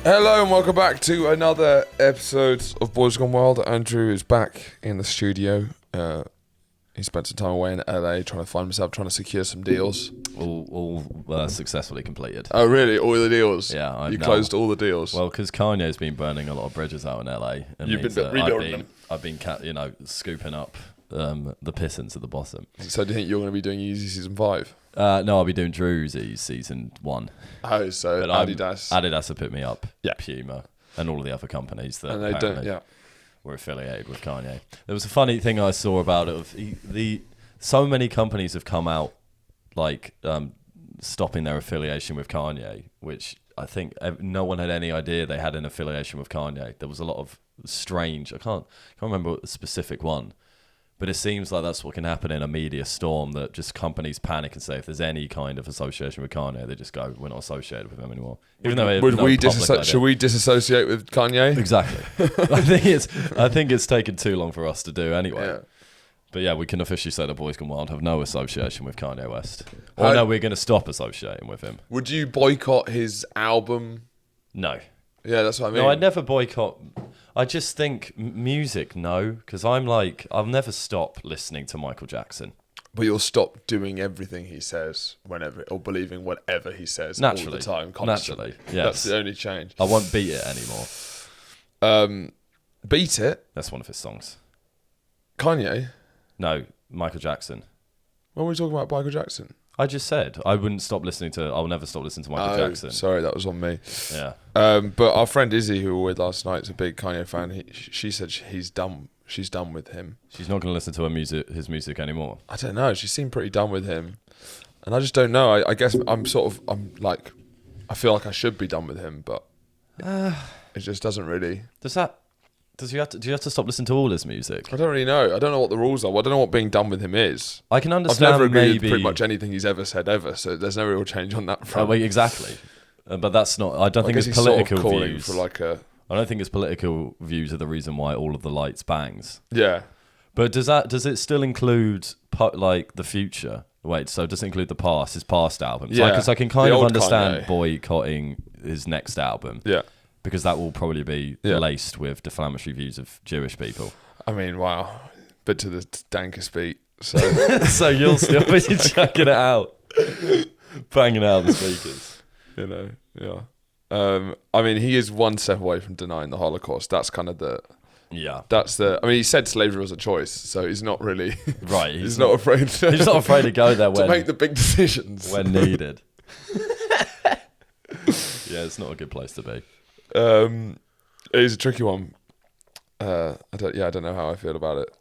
Hello and welcome back to another episode of Boys Gone Wild. Andrew is back in the studio. He spent some time away in LA trying to secure some deals. All successfully completed. Oh really? All the deals? Yeah. You closed all the deals? Well, because Kanye's been burning a lot of bridges out in LA. You've been rebuilding them. I've been scooping up the pissings at the bottom. So do you think you're going to be doing Yeezy Season 5? No, I'll be doing Drew's Season 1. Oh, so But Adidas have put me up. Yeah. Puma and all of the other companies that And they don't, yeah. were affiliated with Kanye. There was a funny thing I saw about it. So many companies have come out stopping their affiliation with Kanye, which I think no one had any idea they had an affiliation with Kanye. There was a lot of strange. I can't remember a specific one. But it seems like that's what can happen in a media storm, that just companies panic and say if there's any kind of association with Kanye, they just go, we're not associated with him anymore. Even should we disassociate with Kanye? Exactly. I think it's taken too long for us to do anyway. Yeah. But yeah, we can officially say the Boys Gone Wild have no association with Kanye West. Well, no, we're going to stop associating with him. Would you boycott his album? No. Yeah, that's what I mean. No, I'd never boycott. I just think music, no, because I'll never stop listening to Michael Jackson. But you'll stop doing everything he says whenever, or believing whatever he says all the time, constantly. Naturally, yes. That's the only change. I won't beat it anymore. Beat It? That's one of his songs. Kanye? No, Michael Jackson. When were we talking about Michael Jackson? I just said I'll never stop listening to Michael Jackson. Sorry, that was on me. Yeah. But our friend Izzy, who we were with last night, is a big Kanye fan. She said she's done with him. She's not going to listen to his music anymore. I don't know. She seemed pretty done with him. And I just don't know. I guess I feel like I should be done with him, but it just doesn't really. Do you have to stop listening to all his music? I don't really know. I don't know what the rules are. I don't know what being done with him is. I can understand. I've never agreed with pretty much anything he's ever said ever, so there's no real change on that front. Exactly. But that's not. I don't think it's political views. I don't think his political views are the reason why All of the Lights bangs. Yeah. But does it still include the future? Wait, so does it include the past, his past albums? Yeah. Because I can kind of understand Kanye boycotting his next album. Yeah. Because that will probably be laced with defamatory views of Jewish people. I mean, wow. Bit to the dankest beat. So, so you'll still be checking it out. Banging out the speakers. Yeah. I mean, he is one step away from denying the Holocaust. That's kind of the... Yeah. I mean, he said slavery was a choice, so he's not really... Right. He's not afraid to... He's not afraid to go there to make the big decisions. When needed. Yeah, it's not a good place to be. It is a tricky one. I don't know how I feel about it.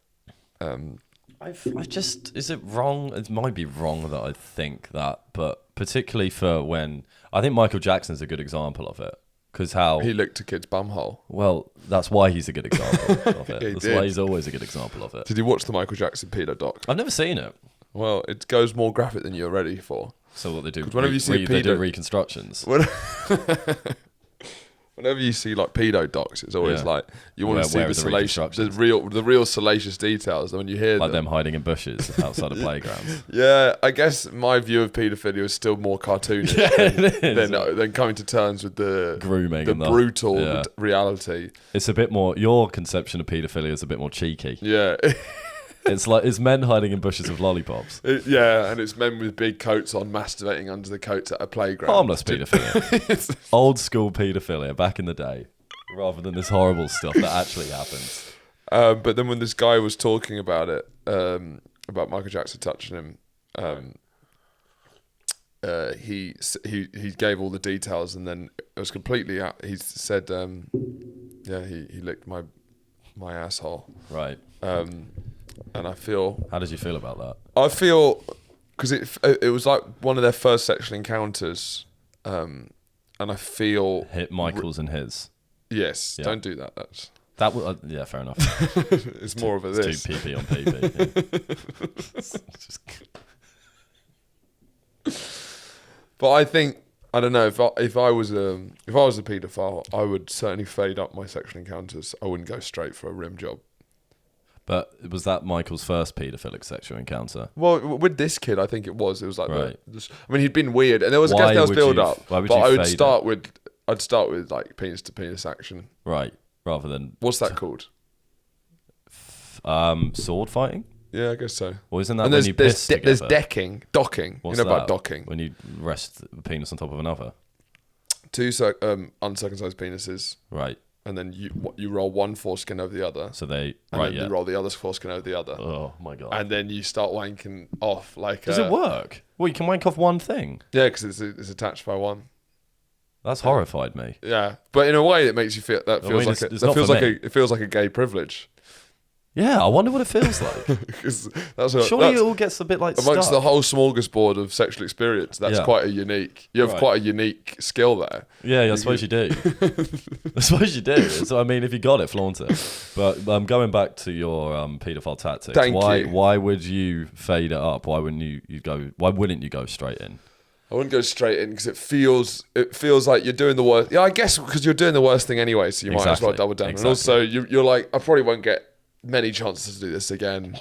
Is it wrong? It might be wrong that I think that, but particularly for when I think Michael Jackson's a good example of it, because how he licked a kid's bumhole. Well, that's why he's a good example of it. That's why he's always a good example of it. Did you watch the Michael Jackson pedo doc? I've never seen it. Well, it goes more graphic than you're ready for. So what they do? Whenever you see they do reconstructions. Whenever you see like pedo docs, it's always like you want to see the salacious, the real salacious details. And when you hear them hiding in bushes outside of playgrounds. Yeah, I guess my view of paedophilia is still more cartoonish than coming to terms with the grooming, the brutal reality. It's a bit more. Your conception of paedophilia is a bit more cheeky. Yeah. It's men hiding in bushes with lollipops. And it's men with big coats on masturbating under the coats at a playground. Harmless paedophilia. Old school paedophilia back in the day, rather than this horrible stuff that actually happens. But then when this guy was talking about it, about Michael Jackson touching him, he gave all the details, and then it was completely out. He said, he licked my asshole. Right. And I feel... How did you feel about that? I feel... Because it was like one of their first sexual encounters. And I feel... Hit Michael's and his. Yes. Yeah. Don't do that. That was... yeah, fair enough. It's more of a this. Too PP on PP. Yeah. But I think... I don't know. If I was a paedophile, I would certainly fade up my sexual encounters. I wouldn't go straight for a rim job. But was that Michael's first paedophilic sexual encounter? Well, with this kid, I think it was. It was like, right. I mean, he'd been weird, and there was, I guess there was build up. But I would I'd start with like penis to penis action. Right. Rather than What's that called? Sword fighting. Yeah, I guess so. Or isn't that And when you piss together? there's docking. What's you know that? about docking? When you rest the penis on top of another. Two uncircumcised penises, Right. and then you roll one foreskin over the other. So they And right. then Yeah. you roll the other foreskin over the other. Oh my god. And then you start wanking off like. Does it work? Well, you can wank off one thing. Yeah, because it's attached by one. That's horrified me. Yeah, but in a way, it makes you feel that feels like it feels like a gay privilege. Yeah, I wonder what it feels like. Surely it all gets a bit like amongst stuck. the whole smorgasbord of sexual experience. That's quite a unique. You have quite a unique skill there. Yeah, I suppose you do. I suppose you do. So I mean, if you got it, flaunt it. But going back to your paedophile tactics, why would you fade it up? Why wouldn't you go? Why wouldn't you go straight in? I wouldn't go straight in because it feels like you're doing the worst. Yeah, I guess because you're doing the worst thing anyway, so you might as well double down. And also, you're like, I probably won't get many chances to do this again.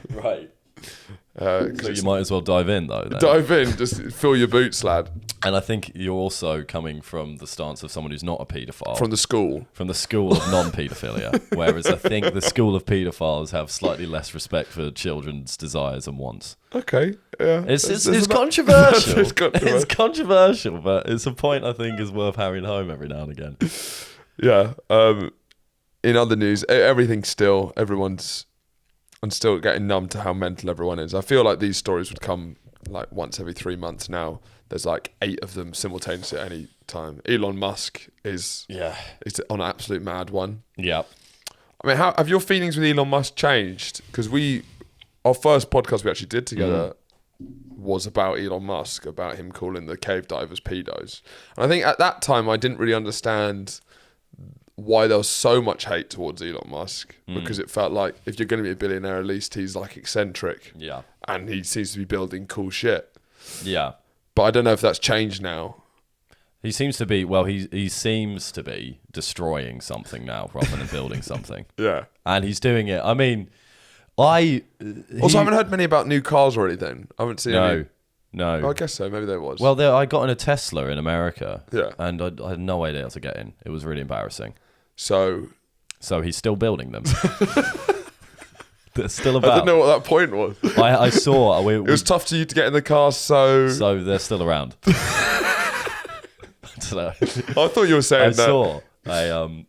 Right. So you might as well dive in, though. Then. Dive in, just fill your boots, lad. And I think you're also coming from the stance of someone who's not a paedophile. From the school of non-paedophilia. Whereas I think the school of paedophiles have slightly less respect for children's desires and wants. Okay, yeah. It's controversial. It's controversial, but it's a point I think is worth hammering home every now and again. Yeah. In other news, everything's still, I'm still getting numb to how mental everyone is. I feel like these stories would come like once every 3 months now. There's like 8 of them simultaneously at any time. Elon Musk is on an absolute mad one. Yeah. I mean, how have your feelings with Elon Musk changed? Because our first podcast we actually did together was about Elon Musk, about him calling the cave divers pedos. And I think at that time I didn't really understand why there was so much hate towards Elon Musk, because it felt like if you're going to be a billionaire, at least he's like eccentric. Yeah. And he seems to be building cool shit. Yeah. But I don't know if that's changed now. He seems to be, he seems to be destroying something now rather than building something. Yeah. And he's doing it. I mean, I haven't heard many about new cars or anything. I haven't seen any. No. Oh, I guess so. Maybe there was. Well, I got in a Tesla in America. Yeah. And I had no idea how to get in. It was really embarrassing. So he's still building them. They're still about. I didn't know what that point was. I saw. It was tough for you to get in the car, so they're still around. I don't know. I thought you were saying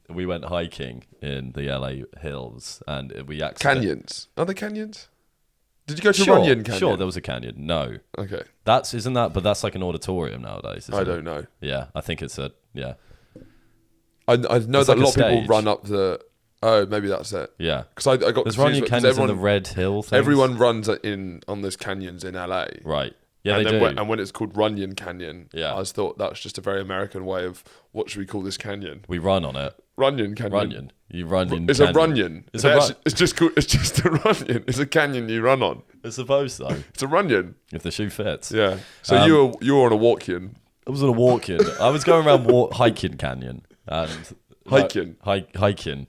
we went hiking in the LA hills, and we canyons. Are they canyons? Did you go to Runyon Canyon? Sure, there was a canyon. No. Okay. But that's like an auditorium nowadays. I don't know. Yeah, I think it's I know that a lot of people run up the. Oh, maybe that's it. Yeah, because I got there's Runyon Canyons in the Red Hill things. Everyone runs on those canyons in LA. Right. Yeah, and they do. And when it's called Runyon Canyon, I always thought that was just a very American way of what should we call this canyon? We run on it. Runyon Canyon. Runyon. You run in. It's canyon. A runyon. It's just called. It's just a runyon. It's a canyon you run on. I suppose so. It's a runyon. If the shoe fits. Yeah. So you were on a walk-in. I was on a walk-in. I was going around hiking canyon and. Hiking canyon,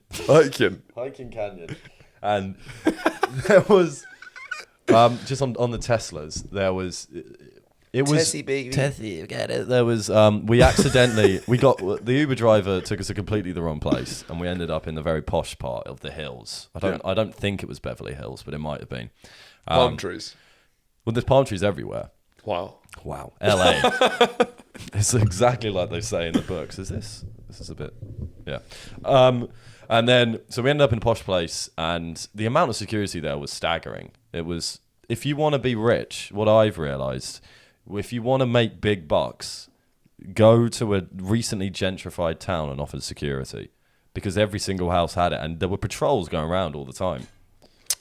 and there was just on the Teslas. There was Tessie, baby. Tessie, get it. There was we accidentally the Uber driver took us to completely the wrong place, and we ended up in the very posh part of the hills. I don't think it was Beverly Hills, but it might have been. Palm trees. Well, there's palm trees everywhere. Wow, LA. It's exactly like they say in the books. This is a bit, yeah. And then, so we ended up in a posh place, and the amount of security there was staggering. It was, if you want to be rich, what I've realized, if you want to make big bucks, go to a recently gentrified town and offer security, because every single house had it, and there were patrols going around all the time.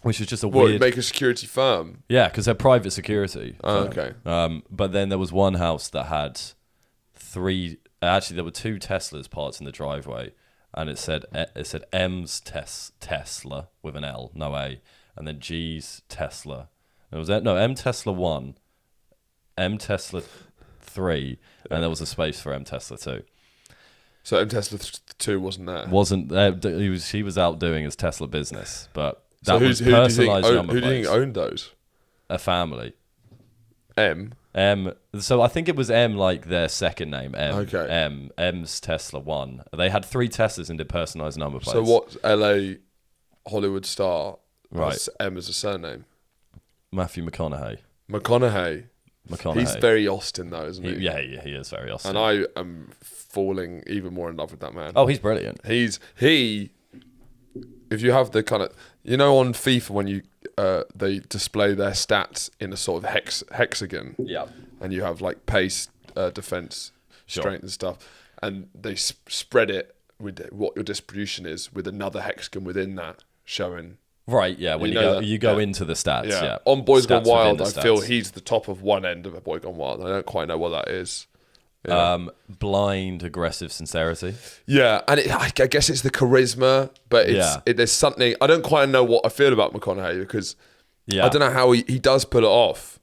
Which was just a weird... make a security firm? Yeah, because they're private security. Oh, okay. But then there was one house that had 3... Actually, there were 2 Teslas parked in the driveway, and it said M's Tesla with an L, no A, and then G's Tesla. It was M Tesla 1, M Tesla 3, and there was a space for M Tesla 2. So M Tesla 2 wasn't there? Wasn't there. He was out doing his Tesla business, but... So who do you think owned those? A family. M So I think it was M, like their second name. M. Okay. M's Tesla 1. They had 3 Teslas and did personalized number plates. So what's LA Hollywood star? Right. Has M as a surname. Matthew McConaughey. McConaughey. He's very Austin though, isn't he? He is very Austin. And I am falling even more in love with that man. Oh, he's brilliant. If you have the kind of, on FIFA when you they display their stats in a sort of hexagon. Yeah. And you have like pace, defense, strength and stuff, and they spread it with what your distribution is with another hexagon within that showing. Right, yeah. When you go into the stats, yeah. On Boys Gone Stats Wild, within I the feel stats. he's the top of one end of a Boy Gone Wild. I don't quite know what that is. Blind, aggressive sincerity. Yeah, and I guess it's the charisma, but there's something. I don't quite know what I feel about McConaughey because I don't know how he does pull it off,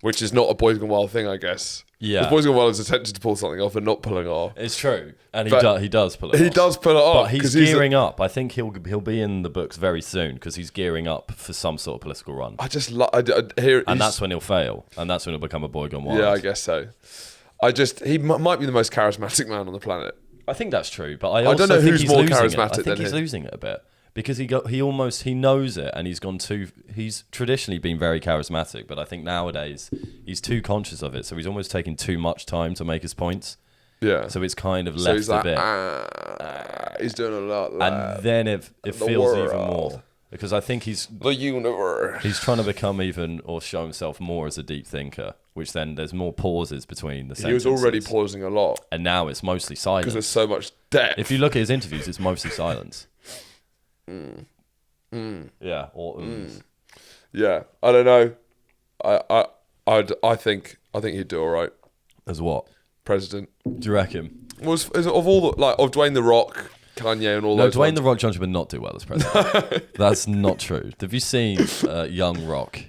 which is not a Boys Gone Wild thing, I guess. Yeah. Boys Gone Wild is attempting to pull something off and not pulling it off. It's true, and he does pull it off. He does pull it off. But he's gearing up. I think he'll be in the books very soon because he's gearing up for some sort of political run. I just I hear, and that's when he'll fail, and that's when he'll become a Boy Gone Wild. Yeah, I guess so. He might be the most charismatic man on the planet. I think that's true, but I don't know think who's he's more losing charismatic it. I think he's losing it a bit because he knows it, and he's traditionally been very charismatic, but I think nowadays he's too conscious of it, so he's almost taking too much time to make his points. Yeah. So it's kind of left he's a like, bit. He's doing a lot. And then it feels even more. Because I think the universe. He's trying to become or show himself more as a deep thinker, which then there's more pauses between the sentences. He was already pausing a lot. And now it's mostly silence. Because there's so much depth. If you look at his interviews, it's mostly silence. Yeah. Or Yeah. I don't know. I think he'd do all right. As what? President. Do you reckon? Is it of all of Dwayne The Rock, Kanye and all those Dwayne ones? The Rock Johnson would not do well as president. That's not true. Have you seen Young Rock?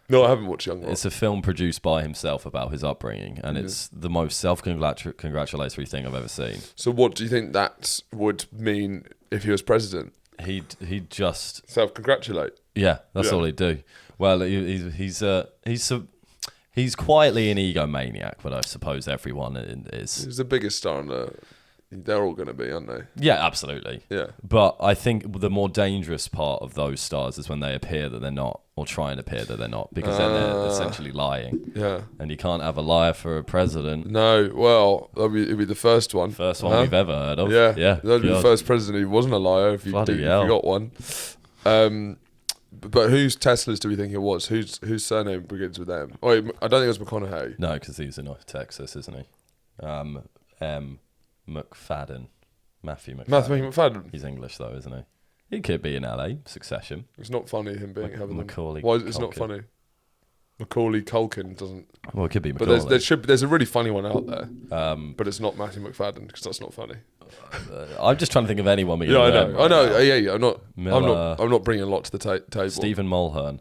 No, I haven't watched Young Rock. It's a film produced by himself about his upbringing, and it's the most self-congratulatory thing I've ever seen. So what do you think that would mean if he was president? He'd just self-congratulate. Yeah, that's all he'd do. Well, he's quietly an egomaniac, but I suppose everyone is. He's the biggest star on the. They're all going to be, aren't they? Yeah, absolutely. Yeah. But I think the more dangerous part of those stars is when they appear that they're not, or try and appear that they're not, because then they're essentially lying. Yeah. And you can't have a liar for a president. No, well, it'd be the first one. First one we've ever heard of. Yeah. Yeah. That'd be the first president who wasn't a liar if you got one. But whose Teslas do we think it was? Whose surname begins with M? Oh, I don't think it was McConaughey. No, because he's in Texas, isn't he? McFadden. Matthew McFadden. He's English though, isn't he? He could be in LA. Succession. It's not funny him being having Macaulay. Why is it's not funny? Macaulay Culkin doesn't. Well, it could be Macaulay. But there's a really funny one out there. But it's not Matthew McFadden because that's not funny. I'm just trying to think of anyone. Yeah, I know. Yeah. I'm not bringing a lot to the table. Stephen Mulhern.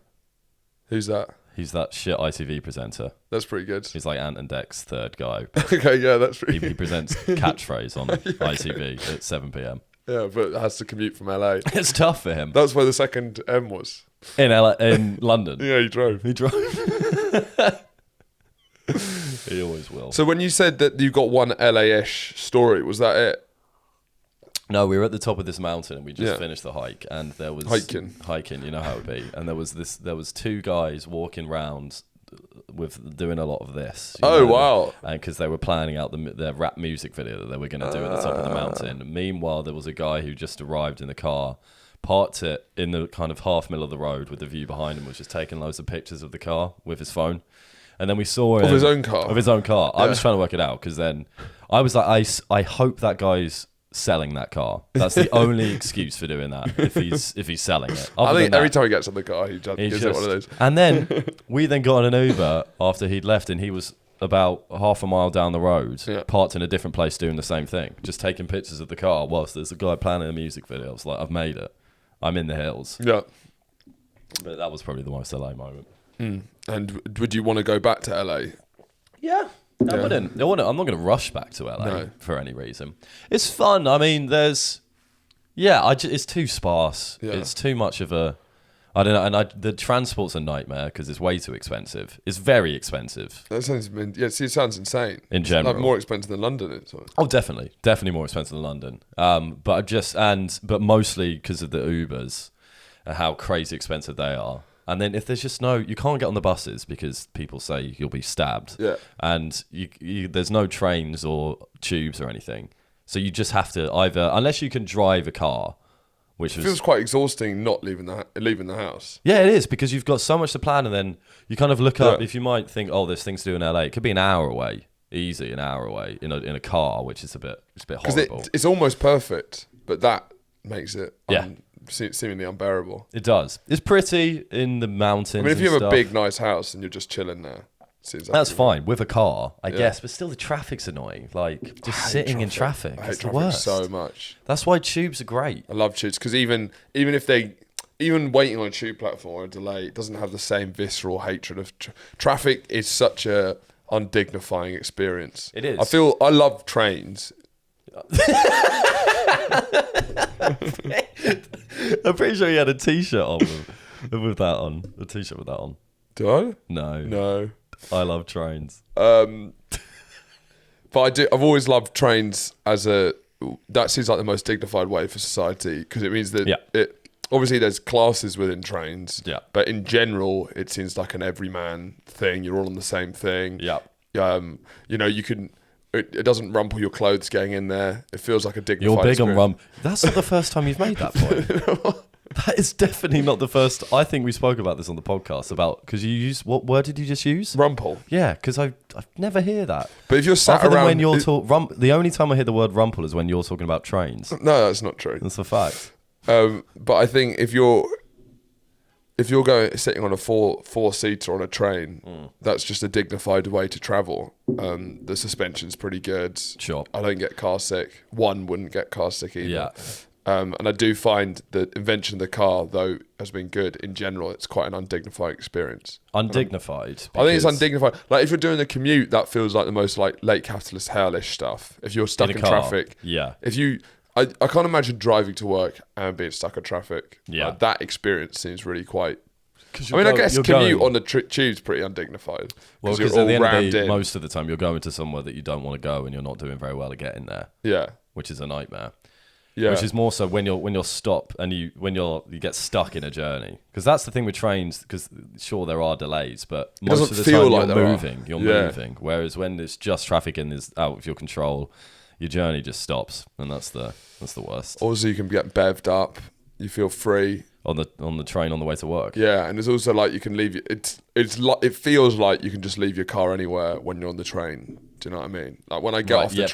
Who's that? He's that shit ITV presenter. That's pretty good. He's like Ant and Dec's third guy. Okay, yeah, that's pretty He presents Catchphrase on ITV at 7 p.m. Yeah, but has to commute from LA. It's tough for him. That's where the second M was. In London. Yeah, he drove. He always will. So when you said that you got one LA-ish story, was that it? No, we were at the top of this mountain and we just finished the hike, and there was hiking, you know how it would be. And there was 2 guys walking round with doing a lot of this. Wow! And because they were planning out their rap music video that they were going to do at the top of the mountain. Meanwhile, there was a guy who just arrived in the car, parked it in the kind of half middle of the road with the view behind him, was just taking loads of pictures of the car with his phone. And then we saw him of his own car. Yeah. I was trying to work it out because then I was like, I hope that guy's selling that car. That's the only excuse for doing that if he's selling it. I think every time he gets in the car, he just gives it one of those. And then we then got an Uber after he'd left, and he was about half a mile down the road, parked in a different place doing the same thing, just taking pictures of the car whilst there's a guy planning a music video. I was like, I've made it. I'm in the hills. Yeah. But that was probably the most LA moment. And would you want to go back to LA? Yeah. I wouldn't. I'm not going to rush back to LA for any reason. It's fun. I mean, it's too sparse. Yeah. It's too much of a. I don't know, and the transport's a nightmare because it's way too expensive. It's very expensive. That sounds, it sounds insane. In general. Like more expensive than London. Oh, definitely more expensive than London. But mostly because of the Ubers, and how crazy expensive they are. And then if there's just you can't get on the buses because people say you'll be stabbed. Yeah. And there's no trains or tubes or anything, so you just have to either, unless you can drive a car. Which feels quite exhausting not leaving the house. Yeah, it is, because you've got so much to plan, and then you kind of look up. If you might think, oh, there's things to do in LA, it could be an hour away, easy, an hour away in a car, which is a bit horrible. It's almost perfect, but that makes it seemingly unbearable. It does. It's pretty in the mountains. I mean, if you have a big, nice house and you're just chilling there. That's fine with a car, I guess, but still the traffic's annoying. Like just sitting in traffic. I hate it's the traffic worst. so much. That's why tubes are great. I love tubes because even waiting on a tube platform or a delay, it doesn't have the same visceral hatred of traffic. Is such a undignifying experience. It is. I love trains. I'm pretty sure you had a T-shirt on with that on. A T-shirt with that on. Do I? No. I love trains. But I've always loved trains that seems like the most dignified way for society, because it means that it obviously there's classes within trains. Yeah. But in general, it seems like an everyman thing. You're all on the same thing. Yeah. You can. It doesn't rumple your clothes getting in there. It feels like a dignified. You're big experience. on rump. That's not the first time you've made that point. That is definitely not the first. I think we spoke about this on the podcast because you use, what word did you just use? Rumple. Yeah, because I never hear that. But if you're sat Other around, than when you're the only time I hear the word rumple is when you're talking about trains. No, that's not true. That's a fact. But I think if you're sitting on a four-seater on a train, that's just a dignified way to travel. The suspension's pretty good. Sure. I don't get car sick. One wouldn't get car sick either. Yeah. And I do find the invention of the car, though, has been good. In general, it's quite an undignified experience. Undignified? I think it's undignified. Like, if you're doing a commute, that feels like the most like late capitalist hellish stuff. If you're stuck in traffic. Yeah. I can't imagine driving to work and being stuck in traffic. Yeah. Like, that experience seems really quite... I guess commute on the tube's pretty undignified. Well, because at the end of the day, most of the time you're going to somewhere that you don't want to go and you're not doing very well to get in there. Yeah. Which is a nightmare. Yeah. Which is more so when you're stopped and you get stuck in a journey, because that's the thing with trains. Because sure there are delays, but most of the time you're moving. Whereas when it's just traffic and is out of your control, your journey just stops, and that's the worst. Also, you can get bevved up. You feel free on the train on the way to work. Yeah, and there's also like you can leave. It feels like you can just leave your car anywhere when you're on the train. Do you know what I mean? Like when I get off the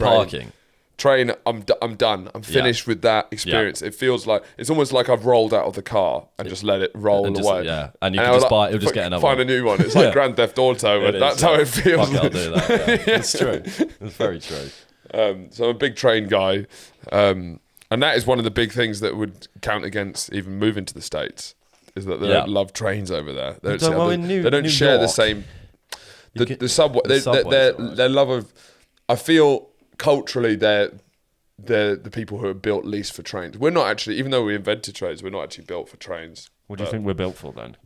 train, I'm done. I'm finished with that experience. It feels like it's almost like I've rolled out of the car and just let it roll away. Yeah, and you can just buy. You'll just get another. Find a new one. It's like Grand Theft Auto, but that's how it feels. Fuck, I'll do that. Yeah. It's true. It's very true. So I'm a big train guy, and that is one of the big things that would count against even moving to the States. Is that they don't love trains over there? They don't share the same. The subway. Their love of. I feel. Culturally, they're the people who are built least for trains. We're not actually, even though we invented trains, we're not actually built for trains. What do you think we're built for then?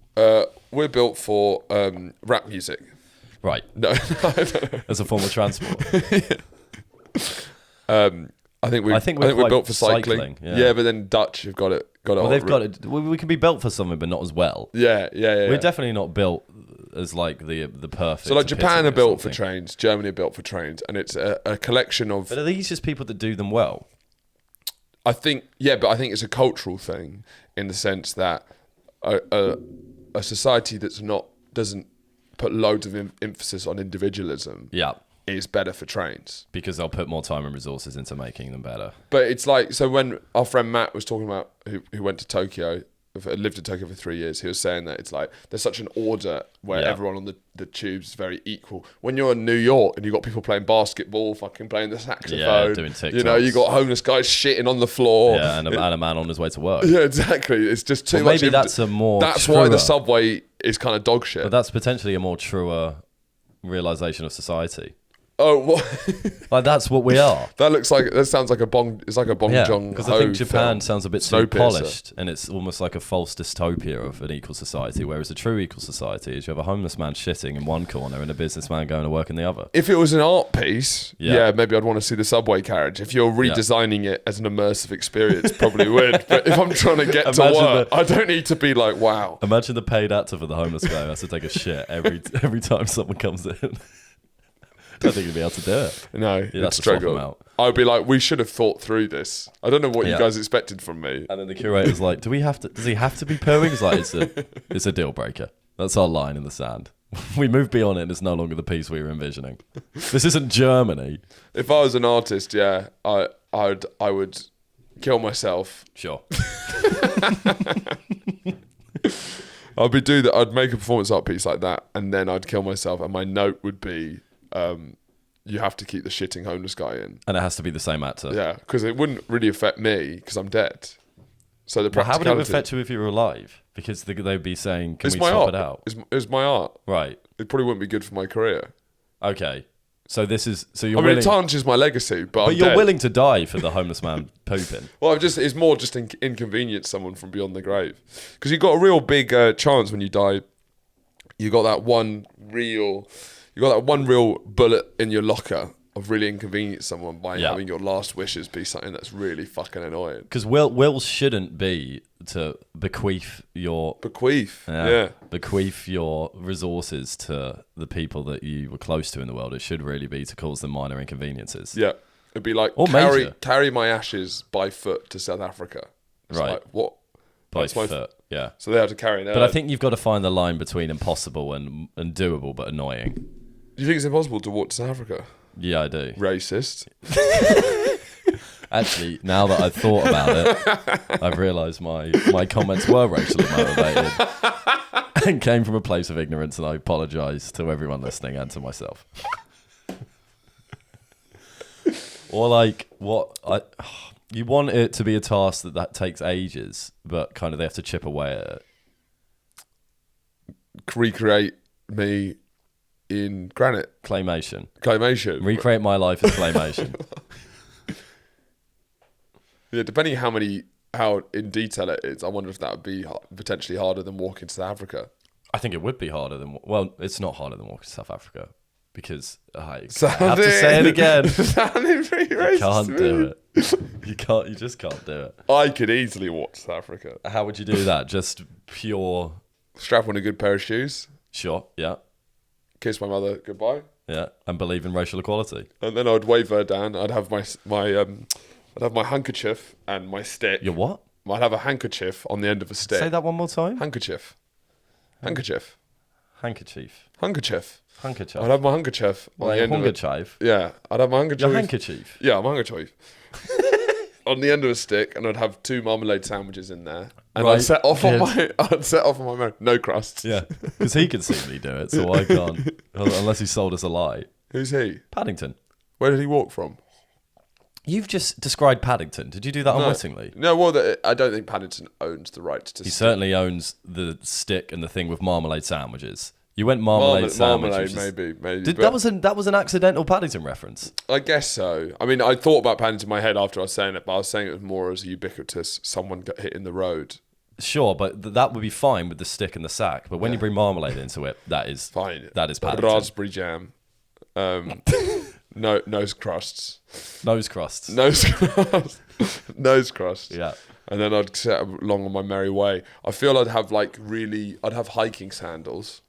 We're built for rap music. Right. No, I don't know. As a form of transport. I think we're built for cycling. Yeah, but then Dutch have got it. Well, they've got it. We can be built for something, but not as well. Yeah. We're definitely not built as like the perfect. So like Japan are built for trains, Germany are built for trains, and it's a collection of. But are these just people that do them well? I think but I think it's a cultural thing in the sense that a society that's doesn't put loads of emphasis on individualism. Yeah. Is better for trains because they'll put more time and resources into making them better. But it's like, so when our friend Matt was talking about who went to Tokyo, lived in Tokyo for 3 years, he was saying that it's like there's such an order where everyone on the tubes is very equal. When you're in New York and you've got people playing basketball, fucking playing the saxophone, doing TikToks. You know, you got homeless guys shitting on the floor, and a man on his way to work. Yeah, exactly. It's just too much. Maybe that's why the subway is kind of dog shit. But that's potentially a more truer realization of society. Oh, what? Like that's what we are. That sounds like a bong. It's like a bong jong. Because I think Japan sounds a bit too Snowpiercer. polished, and it's almost like a false dystopia of an equal society. Whereas a true equal society is you have a homeless man shitting in one corner and a businessman going to work in the other. If it was an art piece, yeah, maybe I'd want to see the subway carriage. If you're redesigning it as an immersive experience, probably would. But if I'm trying to get to work, I don't need to be like, wow. Imagine the paid actor for the homeless guy who has to take a shit every time someone comes in. I don't think you'd be able to do it. No, You'd have to swap them out. I'd be like, we should have thought through this. I don't know what you guys expected from me. And then the curator's like, does he have to be pooing? It's like, it's a deal breaker. That's our line in the sand. We move beyond it and it's no longer the piece we were envisioning. This isn't Germany. If I was an artist, yeah, I would kill myself. Sure. I'd make a performance art piece like that, and then I'd kill myself, and my note would be, you have to keep the shitting homeless guy in. And it has to be the same actor. Yeah, because it wouldn't really affect me, because I'm dead. So the how practicality... would it affect you if you were alive? Because they'd be saying, can we my swap art. it out? It's my art. Right. It probably wouldn't be good for my career. Okay. So this is... So you're it tarnishes my legacy, but you're dead. willing to die for the homeless man pooping. Well, it's more just inconvenience someone from beyond the grave. Because you've got a real big chance when you die. You got that one real bullet in your locker of really inconvenience someone by having your last wishes be something that's really fucking annoying. Because will shouldn't be to bequeath your resources to the people that you were close to in the world. It should really be to cause them minor inconveniences. Yeah, it'd be like carry my ashes by foot to South Africa. It's right. Like, what? By foot. Yeah. So they have to carry that. But I think you've got to find the line between impossible and doable but annoying. Do you think it's impossible to walk to South Africa? Yeah, I do. Racist. Actually, now that I've thought about it, I've realised my comments were racially motivated and came from a place of ignorance, and I apologise to everyone listening and to myself. Or like, you want it to be a task that takes ages, but kind of they have to chip away at it. Recreate me in granite. Claymation. Recreate my life as claymation. Yeah, depending how in detail it is, I wonder if that would be potentially harder than walking to South Africa. I think it would be harder than... Well, it's not harder than walking to South Africa because I have to say it again. Sounding pretty racist. You can't do it. You just can't do it. I could easily walk to South Africa. How would you do that? Just pure... Strap on a good pair of shoes. Sure, yeah. Kiss my mother goodbye. Yeah, and believe in racial equality. And then I'd wave her down. I'd have I'd have my handkerchief and my stick. Your what? I'd have a handkerchief on the end of a stick. Say that one more time. Handkerchief. Handkerchief. Handkerchief. Handkerchief. Handkerchief. I'd have my handkerchief on the end of it. Yeah, I'd have my handkerchief. Your handkerchief? Yeah, my handkerchief. On the end of a stick, and I'd have 2 marmalade sandwiches in there. And I'd set off on my no crusts. Yeah, because he can see me do it, so I can't. Unless he sold us a lie. Who's he? Paddington. Where did he walk from? You've just described Paddington. Did you do that unwittingly? No, well, I don't think Paddington owns the right to... He certainly owns the stick and the thing with marmalade sandwiches. You went marmalade sandwiches. Maybe. That was an accidental Paddington reference. I guess so. I mean, I thought about Paddington in my head after I was saying it, but I was saying it was more as ubiquitous. Someone got hit in the road. Sure, but that would be fine with the stick and the sack. But when you bring marmalade into it, that is fine. That is Paddington. Raspberry jam. Nose crusts. Nose crusts. Nose crusts. Nose crusts. Yeah. And then I'd set along on my merry way. I feel I'd have I'd have hiking sandals.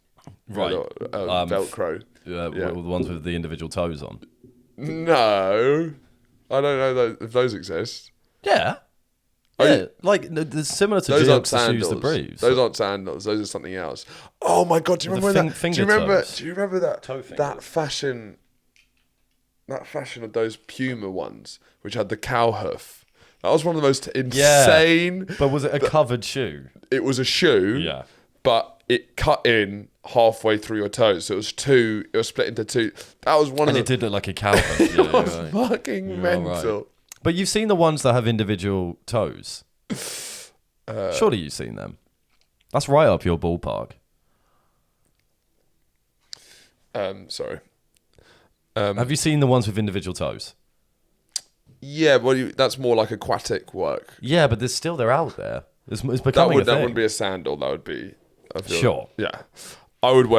Right. Velcro. The ones with the individual toes on. No. I don't know if those exist. Yeah. Like they're similar to Geox shoes, the briefs. Those aren't sandals. Those are something else. Oh my god! Do you remember that? Do you remember that fashion? That fashion of those Puma ones, which had the cow hoof. That was one of the most insane. Yeah. But was it a covered shoe? It was a shoe. Yeah. But it cut in halfway through your toes, so it was split into 2. That was one of it did look like a cow hoof. It was fucking mental. Right. But you've seen the ones that have individual toes. Surely you've seen them. That's right up your ballpark. Sorry. Have you seen the ones with individual toes? Yeah, well, that's more like aquatic work. Yeah, but they're out there. It's becoming a thing. That wouldn't be a sandal. That would be. Sure. Yeah, I wouldn't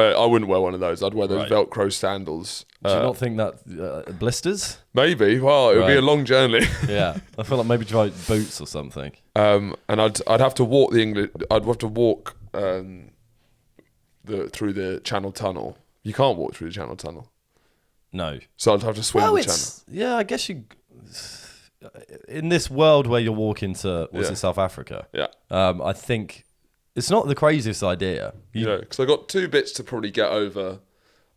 wear one of those. I'd wear those Right. Velcro sandals. Do you not think that blisters? Maybe. Well, it would be a long journey. Yeah, I feel like maybe try boots or something. And I'd have to walk the English. I'd have to walk through the Channel Tunnel. You can't walk through the Channel Tunnel. No. So I'd have to swim the channel. Yeah, I guess you. In this world where you're walking to South Africa? Yeah. I think it's not the craziest idea. Because I got 2 bits to probably get over.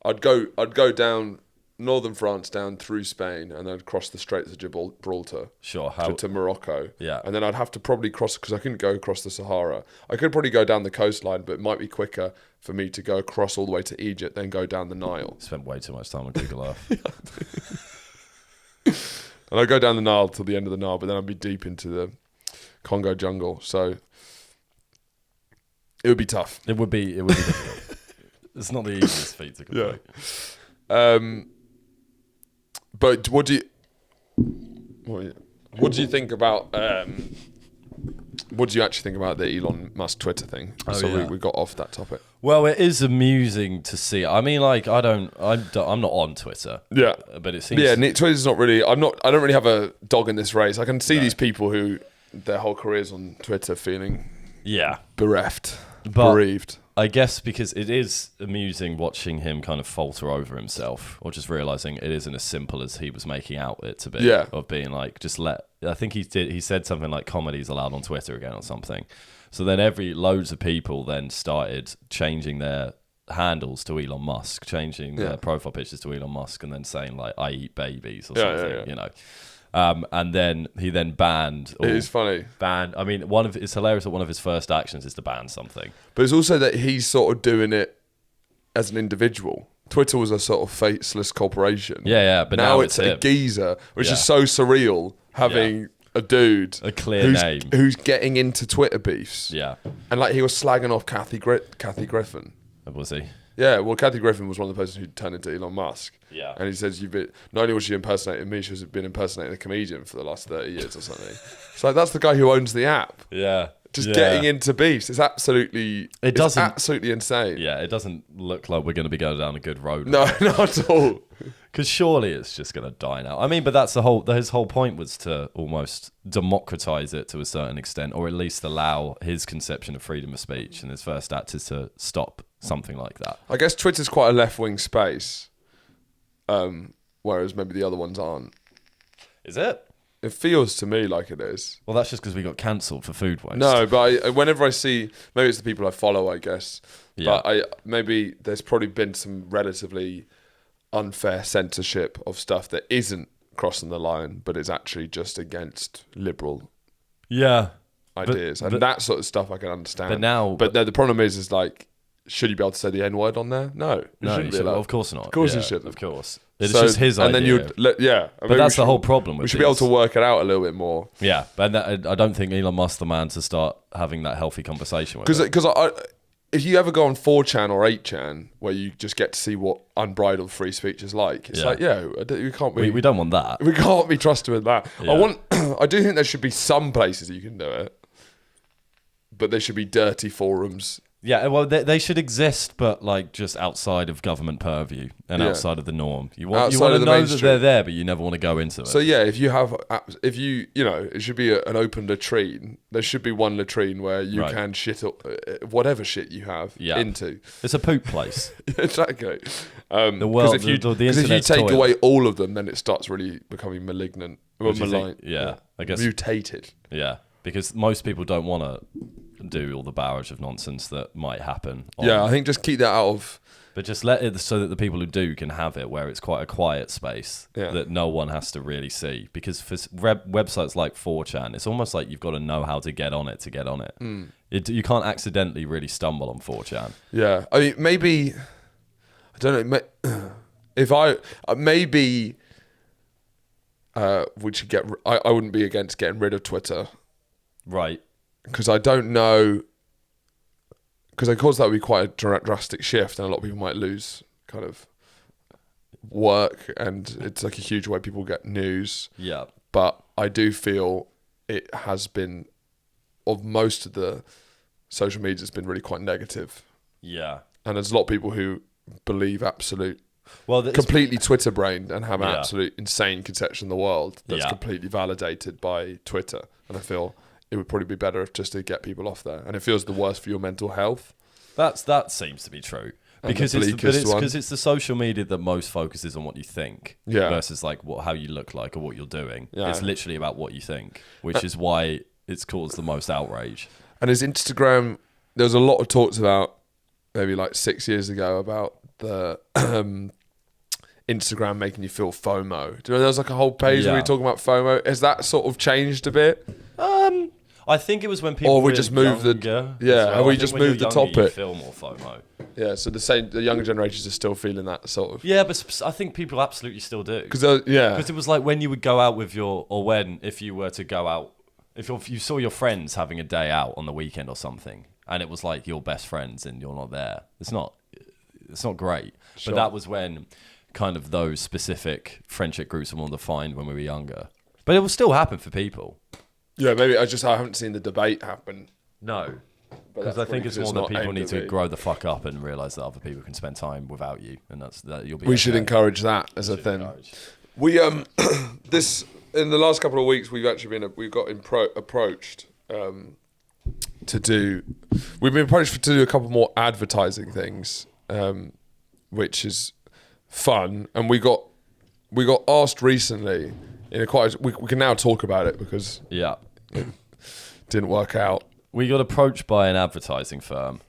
I'd go down northern France, down through Spain, and then cross the Straits of Gibraltar. Sure. To Morocco. Yeah. And then I'd have to probably cross, because I couldn't go across the Sahara. I could probably go down the coastline, but it might be quicker for me to go across all the way to Egypt, then go down the Nile. Spent way too much time on Google Earth. And I'd go down the Nile till the end of the Nile, but then I'd be deep into the Congo jungle. So it would be tough. It would be difficult. It's not the easiest feat to complete. Yeah. But what do you think about what do you actually think about the Elon Musk Twitter thing? We got off that topic. Well, it is amusing to see. I mean, like, I'm not on Twitter. Yeah, but it seems. Yeah, Twitter's not really. I don't really have a dog in this race. I can see these people who their whole careers on Twitter feeling bereaved. I guess because it is amusing watching him kind of falter over himself, or just realizing it isn't as simple as he was making out it to be. Yeah. Of being like, I think he said something like comedy's allowed on Twitter again or something. So then loads of people then started changing their handles to Elon Musk, changing their profile pictures to Elon Musk, and then saying like, I eat babies or something, you know. And then he banned. It is funny. I mean, it's hilarious that one of his first actions is to ban something. But it's also that he's sort of doing it as an individual. Twitter was a sort of faceless corporation. Yeah. But now it's a geezer, which is so surreal. Having a dude, a clear name, who's getting into Twitter beefs. Yeah. And like he was slagging off Kathy Griffin. Was he? Yeah, well, Kathy Griffin was one of the persons who turned into Elon Musk. Yeah. And he says, not only was she impersonating me, she's been impersonating a comedian for the last 30 years or something. It's like, that's the guy who owns the app. Yeah. Just getting into beefs. It's absolutely insane. Yeah, it doesn't look like we're going to be going down a good road. No, not at all. Because surely it's just going to die now. I mean, but that's his whole point was to almost democratize it to a certain extent, or at least allow his conception of freedom of speech. And his first act is to stop something like that. I guess Twitter's quite a left-wing space, whereas maybe the other ones aren't. Is it? It feels to me like it is. Well, that's just because we got cancelled for food waste. No, but whenever I see, maybe it's the people I follow, I guess. Yeah. But maybe there's probably been some relatively unfair censorship of stuff that isn't crossing the line, but is actually just against liberal ideas. And that sort of stuff I can understand. But the problem is like, should you be able to say the N-word on there? No. You shouldn't. Of course not. Of course you shouldn't. Of course. It's just his idea. And then but that's the whole problem with we should be able to work it out a little bit more. Yeah, but I don't think Elon Musk's the man to start having that healthy conversation with. Because if you ever go on 4chan or 8chan, where you just get to see what unbridled free speech is like, it's like, we can't be... We don't want that. We can't be trusted with that. Yeah. I do think there should be some places you can do it, but there should be dirty forums. Yeah, well, they should exist, but like just outside of government purview and outside of the norm. You want to know that they're there, but you never want to go into it. So yeah, if it should be an open latrine. There should be one latrine where you can shit whatever shit you have into. It's a poop place. Exactly. Because if you take away all of them, then it starts really becoming malignant. Malign. Yeah, I guess mutated. Yeah, because most people don't want to do all the barrage of nonsense that might happen. I think just keep that out of... But just let it so that the people who do can have it, where it's quite a quiet space that no one has to really see. Because for websites like 4chan, it's almost like you've got to know how to get on it to get on it. You can't accidentally really stumble on 4chan. Yeah. I mean, maybe... I don't know. If maybe... we should get... I wouldn't be against getting rid of Twitter. Right. Because I don't know, because of course that would be quite a drastic shift, and a lot of people might lose kind of work, and it's like a huge way people get news. Yeah. But I do feel it has been, of most of the social media, has been really quite negative. Yeah. And there's a lot of people who believe Well, completely Twitter brained and have an absolute insane conception of the world that's completely validated by Twitter. And I feel it would probably be better if just to get people off there. And it feels the worst for your mental health. That seems to be true. Because it's the social media that most focuses on what you think versus like how you look like or what you're doing. Yeah. It's literally about what you think, which is why it's caused the most outrage. And as Instagram, there was a lot of talks about maybe like 6 years ago about the Instagram making you feel FOMO. Do you know there was like a whole page where we were talking about FOMO? Has that sort of changed a bit? I think it was when people or we just moved and we just moved the topic. You feel more FOMO. Yeah, so the younger generations are still feeling that sort of. Yeah, but I think people absolutely still do. Because it was like when you would go out with if you were to go out, if you saw your friends having a day out on the weekend or something, and it was like your best friends and you're not there. It's not great. Sure. But that was when kind of those specific friendship groups were more defined when we were younger. But it will still happen for people. Yeah, maybe I haven't seen the debate happen. No. Because I think it's more that people need to grow the fuck up and realise that other people can spend time without you, and you'll be. We should encourage that as a thing. We this in the last couple of weeks we've got approached to do. We've been approached to do a couple more advertising things, which is fun, and we got asked recently in a we can now talk about it because it didn't work out. We got approached by an advertising firm,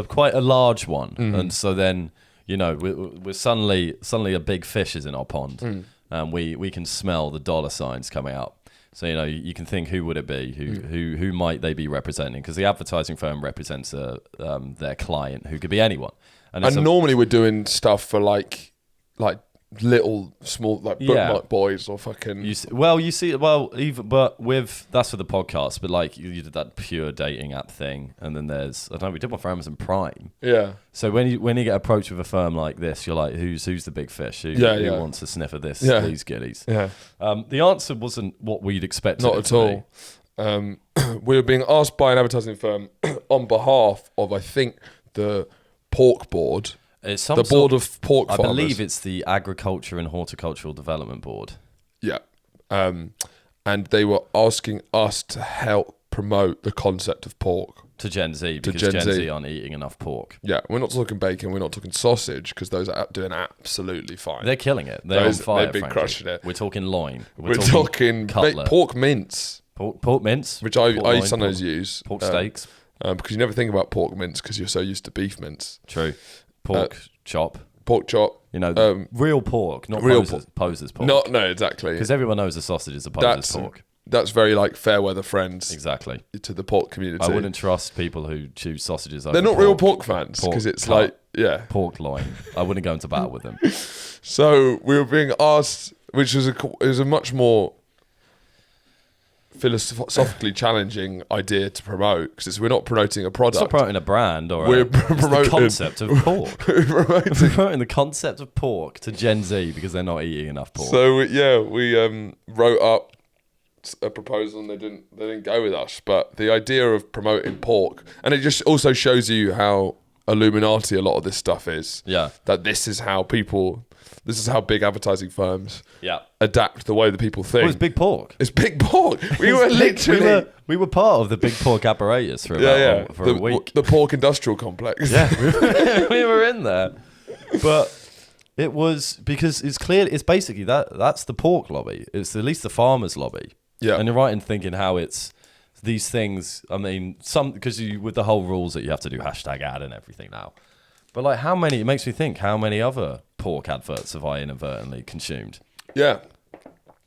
quite a large one, and so then we're suddenly a big fish is in our pond, and we can smell the dollar signs coming up. So you can think, who would it be? Who might they be representing? Because the advertising firm represents their client, who could be anyone. And normally we're doing stuff for like little small like bookmark boys or fucking that's for the podcast, but like you did that pure dating app thing, and then there's we did one for Amazon Prime. So when you get approached with a firm like this, you're like, who's the big fish? Who wants a sniff of these goodies? The answer wasn't what we'd expect. Not at all. We were being asked by an advertising firm on behalf of, I think, the Pork Board. It's the board of pork farmers. I believe it's the Agriculture and Horticultural Development Board. Yeah. And they were asking us to help promote the concept of pork. To Gen Z, because Gen Z aren't eating enough pork. Yeah, we're not talking bacon, we're not talking sausage, because those are doing absolutely fine. They're killing it. They're on fire, they've been crushing it. We're talking loin. We're talking pork mince. Pork mince. Which I sometimes use. Pork steaks. Because you never think about pork mince, because you're so used to beef mince. True. Pork chop. Real pork, not real posers pork. No, exactly. Because everyone knows a sausage is a poser's pork. That's very like fair weather friends. Exactly. To the pork community. I wouldn't trust people who choose sausages over They're not pork. real pork fans, because it's pork loin. I wouldn't go into battle with them. So we were being asked, which was a much more philosophically challenging idea to promote, because we're not promoting a product. It's not promoting a brand we're promoting the concept of pork. We're promoting the concept of pork to Gen Z because they're not eating enough pork. So we wrote up a proposal and they didn't go with us. But the idea of promoting pork, and it just also shows you how Illuminati a lot of this stuff is. Yeah. That this is how big advertising firms adapt the way that people think. Well, it's big pork. It's big pork. We were literally... We were part of the big pork apparatus for a week. The pork industrial complex. Yeah, we were in there. But it was because it's clear, it's basically that's the pork lobby. It's at least the farmers lobby. Yeah. And you're right in thinking how it's these things, I mean, because with the whole rules that you have to do hashtag ad and everything now. But like it makes me think, how many other pork adverts have I inadvertently consumed? Yeah.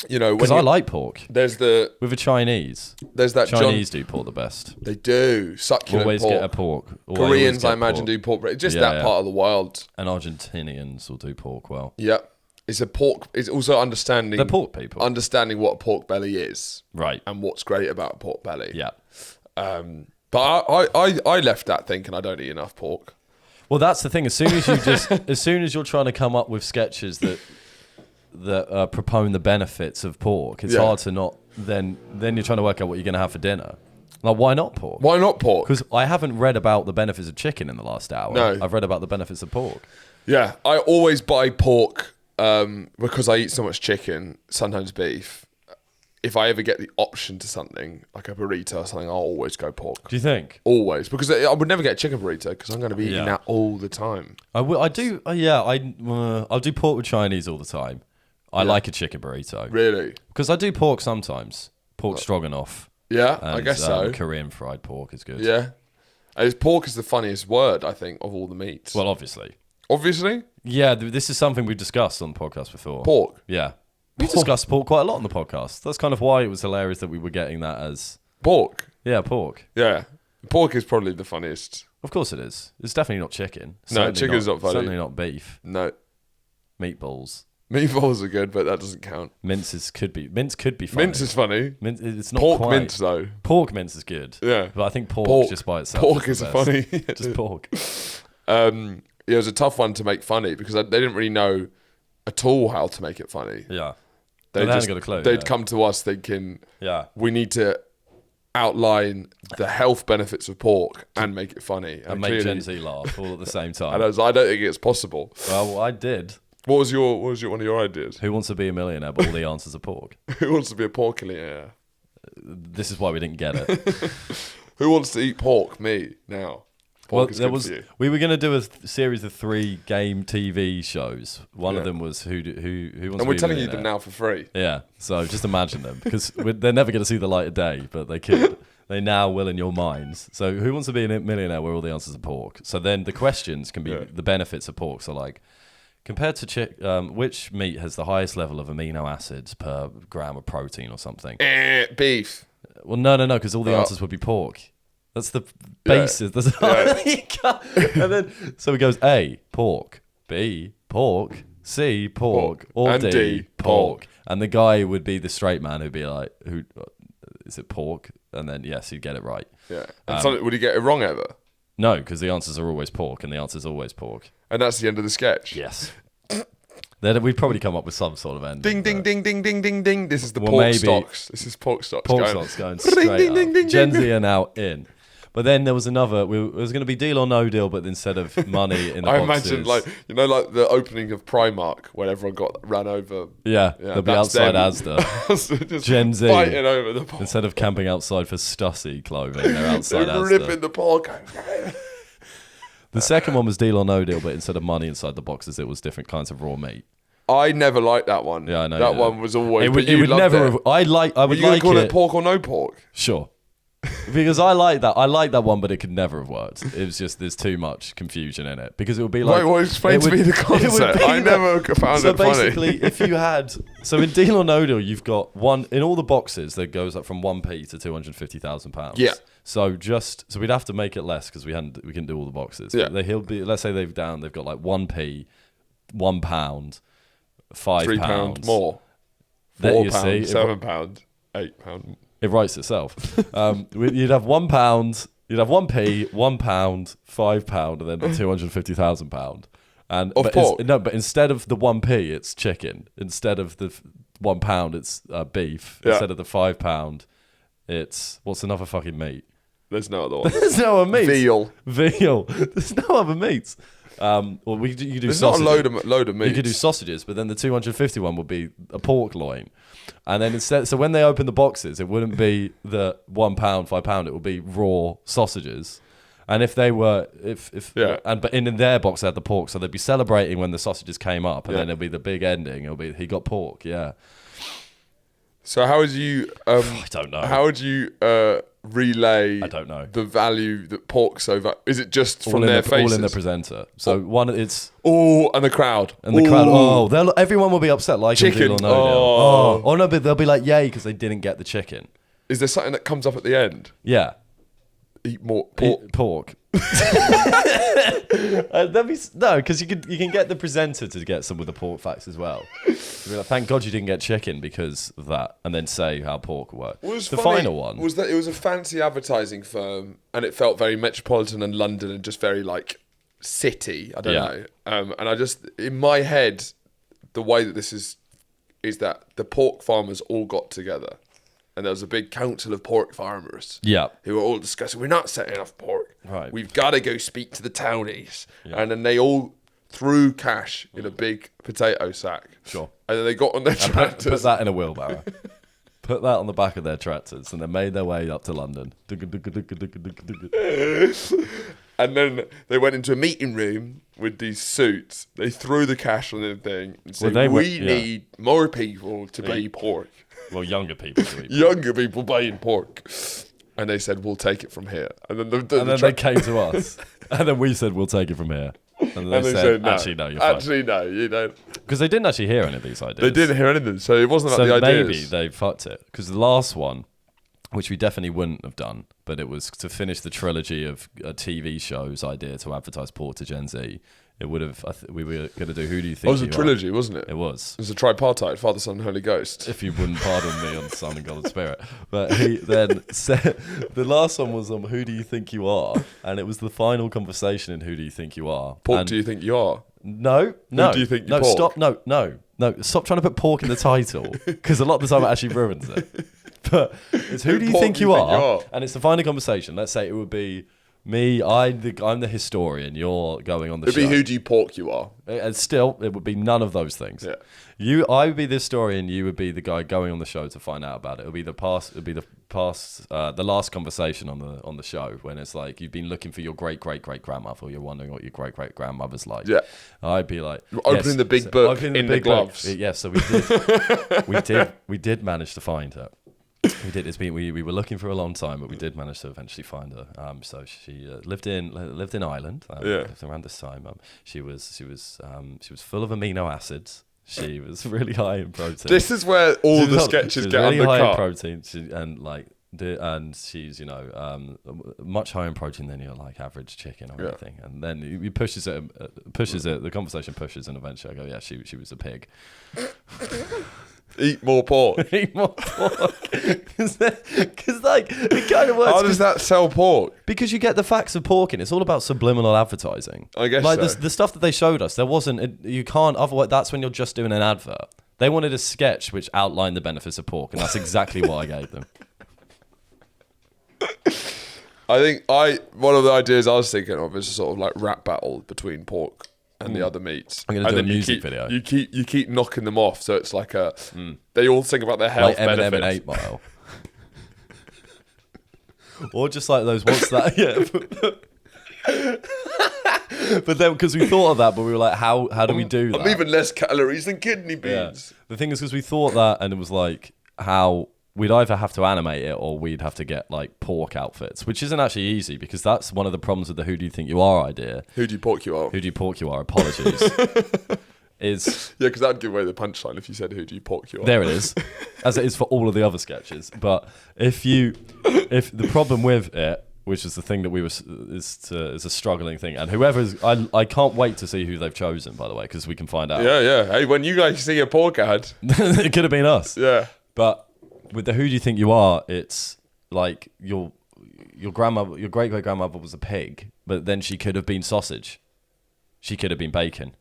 Because I like pork. With the Chinese. There's that Chinese do pork the best. They do. Succulent always pork. Get a pork. Koreans, I imagine, do pork. Just that part of the world. And Argentinians will do pork well. Yeah. It's also understanding... They're pork people. Understanding what a pork belly is. Right. And what's great about a pork belly. Yeah. But I left that thinking I don't eat enough pork. Well, that's the thing. As soon as you're trying to come up with sketches that propone the benefits of pork, it's hard to not. Then you're trying to work out what you're going to have for dinner. Like, why not pork? Why not pork? Because I haven't read about the benefits of chicken in the last hour. No. I've read about the benefits of pork. Yeah, I always buy pork because I eat so much chicken, sometimes beef. If I ever get the option to something, like a burrito or something, I'll always go pork. Do you think? Always. Because I would never get a chicken burrito because I'm going to be eating that all the time. I'll do pork with Chinese all the time. I like a chicken burrito. Really? Because I do pork sometimes. Pork stroganoff. Yeah, And, I guess so. Korean fried pork is good. Yeah. Pork is the funniest word, I think, of all the meats. Well, obviously. Obviously? Yeah, this is something we've discussed on the podcast before. Pork? Yeah. We discussed pork quite a lot on the podcast. That's kind of why it was hilarious that we were getting that as... Pork? Yeah, pork. Yeah. Pork is probably the funniest. Of course it is. It's definitely not chicken. No, chicken's not funny. Certainly not beef. No. Meatballs. Meatballs are good, but that doesn't count. Mince could be funny. Mince is funny. It's not pork quite. mince, though. Pork mince is good. Yeah. But I think pork just by itself Pork is is the best. funny. Just pork. It was a tough one to make funny because they didn't really know at all how to make it funny. Yeah. They hadn't got a clue. They'd come to us thinking, we need to outline the health benefits of pork and make it funny. and make Gen Z laugh all at the same time. And I don't think it's possible. Well, I did. What was one of your ideas? Who wants to be a millionaire? But all the answers are pork. Who wants to be a porkillionaire? This is why we didn't get it. Who wants to eat pork? Me now. Well, Pork is good for you. we were going to do a series of 3 game TV shows. One of them was who wants to be And we're a telling you millionaire. them now for free. Yeah, so just imagine them because they're never going to see the light of day, but they could. They now will in your minds. So who wants to be a millionaire where all the answers are pork? So then the questions can be the benefits of pork. So like compared to which meat has the highest level of amino acids per gram of protein or something? Beef. Well, no, because all the answers would be pork. That's the basis. And then so it goes A, pork, B, pork, C, pork, or and D, pork. And the guy would be the straight man who'd be like, "Who is it? Pork?" And then yes, he'd get it right. Yeah. And would he get it wrong ever? No, because the answers are always pork, and the answer's always pork. And that's the end of the sketch. Yes. Then we'd probably come up with some sort of ending. Ding, ding, ding, ding, ding, ding, ding. This is the Well, pork maybe- stocks. This is pork stocks. Pork stocks going straight up. Gen Z are now in. But then there was another. It was going to be Deal or No Deal, but instead of money in the I boxes, imagine like the opening of Primark when everyone got ran over. they'll be that's outside them. Asda. Just Gen Z. fighting over the pork. Instead of camping outside for Stussy clothing, they're outside They're Asda. ripping the pork. The second one was Deal or No Deal, but instead of money inside the boxes, it was different kinds of raw meat. I never liked that one. Yeah, I know. That one was always. It would but you loved never. it. Have, I Were would you gonna like call it. it pork or no pork? Sure. Because I like that. I like that one, but it could never have worked. It was just there's too much confusion in it. Because it would be like. Wait, explain to me the concept. I never found it funny. So basically, if you had in Deal or No Deal, you've got one in all the boxes that goes up from 1p to £250,000. Yeah. So we'd have to make it less because we can do all the boxes. Yeah. He'll be. Let's say they've got like 1p, £1, £5, £3 more. There you £4, see. £7, £8. It writes itself. You'd have £1, you'd have 1p, £1, £5, and then £250,000. And Of pork? But instead of the 1p, it's chicken. Instead of the £1, it's beef. Yeah. Instead of the £5, it's what's another fucking meat? There's no other one. There's no other meat. Veal. There's no other meats. Well, you do There's sausages. not a load of meat. You could do sausages, but then the 251 would be a pork loin. And then instead, so when they open the boxes, it wouldn't be the £1, £5, it would be raw sausages. And if they were, but in their box they had the pork, so they'd be celebrating when the sausages came up, and then it'll be the big ending. It'll be he got pork, yeah. So how would you? I don't know. How would you relay? I don't know. The value that pork's over. Is it just All from in their faces? all in the presenter. So one, it's and the crowd. and the crowd. Oh, everyone will be upset. Like Chicken. Deal or No Deal. Oh no, but they'll be like, yay, because they didn't get the chicken. Is there something that comes up at the end? Yeah. Eat more pork. Pork. No, because you can get the presenter to get some of the pork facts as well. You'll be like, thank God you didn't get chicken because of that, and then say how pork worked. The final one was that it was a fancy advertising firm, and it felt very metropolitan and London, and just very like city. I don't know. And I just, in my head, the way that this is that the pork farmers all got together. And there was a big council of pork farmers. Yeah. Who were all discussing, we're not setting enough pork. Right. We've got to go speak to the townies. Yeah. And then they all threw cash in a big potato sack. Sure. And then they got on their tractors. Put that in a wheelbarrow. Put that on the back of their tractors, and they made their way up to London. And then they went into a meeting room with these suits. They threw the cash on the thing and said, we need more people to buy pork. Well, younger people. Younger people buying pork. And they said, we'll take it from here. And then, they came to us. And then we said, we'll take it from here. And they said, no. Actually, no, you're fine. Actually, no, you don't. Because they didn't actually hear any of these ideas. They didn't hear anything, so it wasn't like the ideas. Maybe they fucked it. Because the last one, which we definitely wouldn't have done, but it was to finish the trilogy of TV shows idea to advertise pork to Gen Z. It would have. We were going to do Who Do You Think? It was a trilogy, wasn't it? It was. It was a tripartite, Father, Son, and Holy Ghost. If you wouldn't pardon me on Son and God and Spirit. But he then said, the last one was on Who Do You Think You Are? And it was the final conversation in Who Do You Think You Are? Pork do you think you are? No. Who do you think you pork? Stop, no. Stop trying to put pork in the title, because a lot of the time it actually ruins it. But it's Who Do You Think You Are? And it's the final conversation. Let's say it would be me, I'm the historian, you're going on the show. It'd be Who Do You Pork You Are? And still, it would be none of those things. Yeah. I would be the historian, you would be the guy going on the show to find out about it. It would be the last conversation on the show, when it's like, you've been looking for your great-great-great-grandmother, or you're wondering what your great-great-grandmother's like. Yeah. I'd be like, opening the big book in the gloves. Yeah, so we did manage to find her. We did. We were looking for a long time, but we did manage to eventually find her. So she lived in Ireland. Lived around this time. She was full of amino acids. She was really high in protein. This is where all the sketches get really undercut. High in protein, and she's much higher in protein than your like average chicken or anything. And then he pushes it. The conversation pushes, and eventually I go, yeah, she was a pig. Eat more pork. Eat more pork. Because like, it kind of works. How does that sell pork? Because you get the facts of pork in. It's all about subliminal advertising. I guess like so. the stuff that they showed us, there wasn't. You can't. Otherwise, that's when you're just doing an advert. They wanted a sketch which outlined the benefits of pork, and that's exactly what I gave them. I think one of the ideas I was thinking of is a sort of like rap battle between pork and the other meats. I'm going to do a music video. You keep knocking them off, so it's like they all sing about their health like benefits. Eminem in 8 Mile. Or just like those, what's that? Yeah. But then, because we thought of that, but we were like, how do we do that? I'm even less calories than kidney beans. Yeah. The thing is, because we thought that, and it was like, how we'd either have to animate it or we'd have to get like pork outfits, which isn't actually easy, because that's one of the problems with the Who Do You Think You Are idea. Who do you pork you are? Who do you pork you are? Apologies. Is yeah, because that'd give away the punchline if you said who do you pork you are. There it is, as it is for all of the other sketches. But if the problem with it, which is the thing that is a struggling thing, and I can't wait to see who they've chosen, by the way, because we can find out. Yeah. Hey, when you guys see a pork ad, it could have been us. Yeah. But with the Who Do You Think You Are, it's like your grandmother, your great great grandmother was a pig, but then she could have been sausage. She could have been bacon.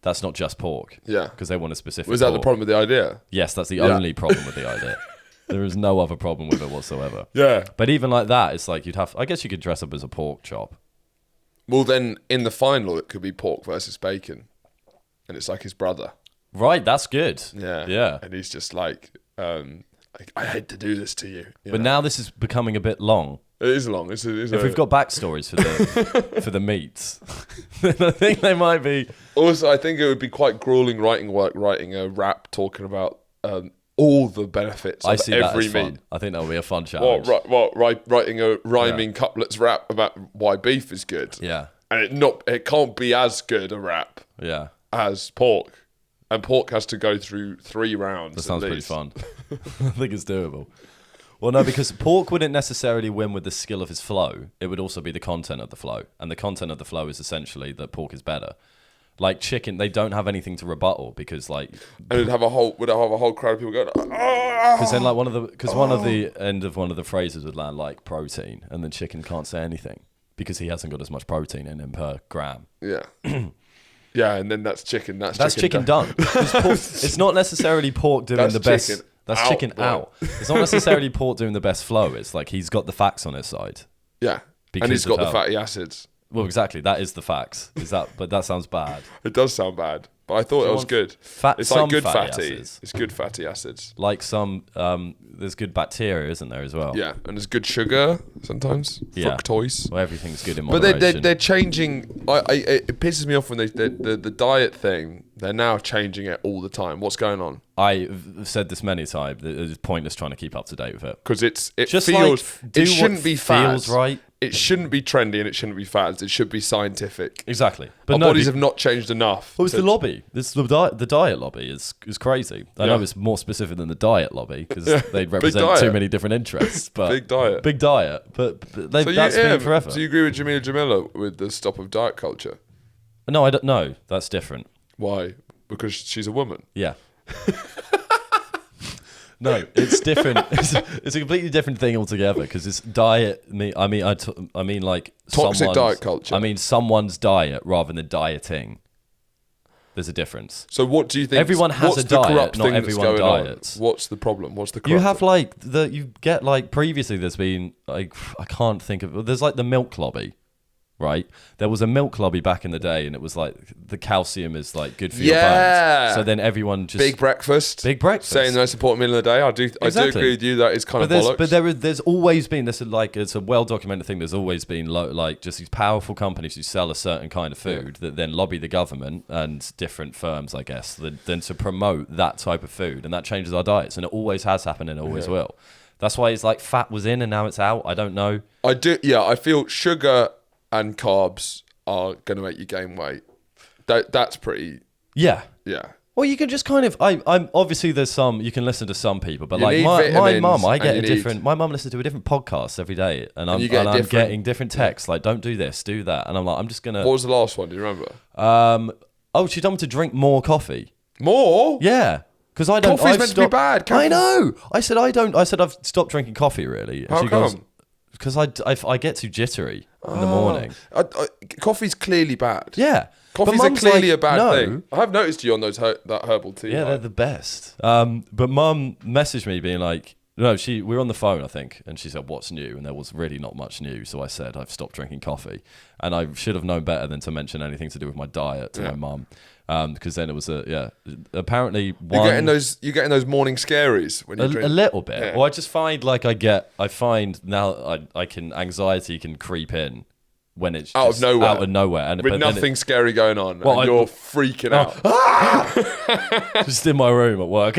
That's not just pork. Yeah. Because they want a specific. Was that pork. the problem with the idea? Yes, that's the only problem with the idea. There is no other problem with it whatsoever. Yeah. But even like that, it's like I guess you could dress up as a pork chop. Well, then in the final, it could be pork versus bacon. And it's like his brother. Right, that's good. Yeah. Yeah. And he's just like, I hate to do this to you. But now this is becoming a bit long. It is long. If we've got backstories for the meats, then I think they might be. Also, I think it would be quite grueling writing a rap talking about all the benefits of every meat. I think that would be a fun challenge. Writing a rhyming couplets rap about why beef is good. Yeah. And it can't be as good a rap as pork. And pork has to go through 3 rounds. That sounds pretty fun. I think it's doable. Well, no, because pork wouldn't necessarily win with the skill of his flow. It would also be the content of the flow. And the content of the flow is essentially that pork is better. Like chicken, they don't have anything to rebuttal because like... And would it have a whole crowd of people going... Because then like one of the end of one of the phrases would land like protein, and then chicken can't say anything. because he hasn't got as much protein in him per gram. Yeah. Yeah, and then that's chicken. That's chicken done. It's not necessarily pork doing the best. Chicken that's out, chicken bro. out. It's not necessarily pork doing the best flow. It's like he's got the facts on his side. Yeah, Because and he's got of the how- fatty acids. Well, exactly. That is the facts. But that sounds bad. It does sound bad, but I thought it was good. It's some like good fatty fatty. acids. It's good fatty acids. Like some, there's good bacteria, isn't there, as well? Yeah, and there's good sugar sometimes. Yeah. Fructose. Well, everything's good in But moderation. they're changing. It pisses me off when the diet thing. They're now changing it all the time. What's going on? I've said this many times. It's pointless trying to keep up to date with it. Because it Just feels. like, do It shouldn't what be feels fads. right. It shouldn't be trendy and it shouldn't be fads. It should be scientific. Exactly. Our But no, bodies have not changed enough. Well, it's the lobby. The diet lobby is crazy. I know Yeah. it's more specific than the diet lobby because Yeah. they Big represent diet. too many different interests. But Big diet. Big diet. But that's been forever. So you agree with Jamila with the stop of diet culture? No, I don't know. That's different. Why? Because she's a woman. Yeah. No, it's different. It's a completely different thing altogether because it's diet. I mean, like Toxic someone's- diet culture. I mean, someone's diet rather than dieting. There's a difference. So what do you think? Everyone has what's a the diet, corrupt not thing that's everyone going on? diets. What's the problem? What's the corrupt You have thing? like you get like previously. There's been like I can't think of. There's like the milk lobby, right? There was a milk lobby back in the day, and it was like the calcium is like good for your Yeah. bones. So then everyone just Big breakfast. Big breakfast. Saying the most important meal of the day. I do Exactly. agree with you that it's kind But of bollocks. there's always been this like it's a well documented thing. There's always been like just these powerful companies who sell a certain kind of food that then lobby the government and different firms, I guess, then to promote that type of food, and that changes our diets, and it always has happened and it always will. That's why it's like fat was in and now it's out. I don't know. I do. Yeah, I feel sugar and carbs are going to make you gain weight. That's pretty. Yeah. Yeah. Well, you can just kind of. I'm obviously there's some you can listen to some people, but You like need my vitamins mum, I and get you a need- different. My mum listens to a different podcast every day, and I'm you get different- getting different texts like, "Don't do this, do that," and I'm like, I'm just gonna. What was the last one? Do you remember? Oh, she told me to drink more coffee. More? Yeah, because I don't. Coffee's I've meant to be bad. I Caffeine- know. I said I don't. I said I've stopped drinking coffee. Really. And How she goes, come? because I get too jittery in the morning. Coffee's clearly bad. Yeah. Coffee's But a Mum's clearly like, a bad no. thing. I have noticed you on those that herbal tea. Yeah, like. they're the best. But Mum messaged me being like, no, we were on the phone, I think, and she said, "What's new?" And there was really not much new. So I said, "I've stopped drinking coffee," and I should have known better than to mention anything to do with my diet to my mum, because then it was apparently one. You're getting those morning scaries when you A drink. little bit. Yeah. Well, I just find like I find now anxiety can creep in when it's Out of just nowhere. out of nowhere, and with but then nothing scary going on, Well, and you're freaking out. just in my room at work.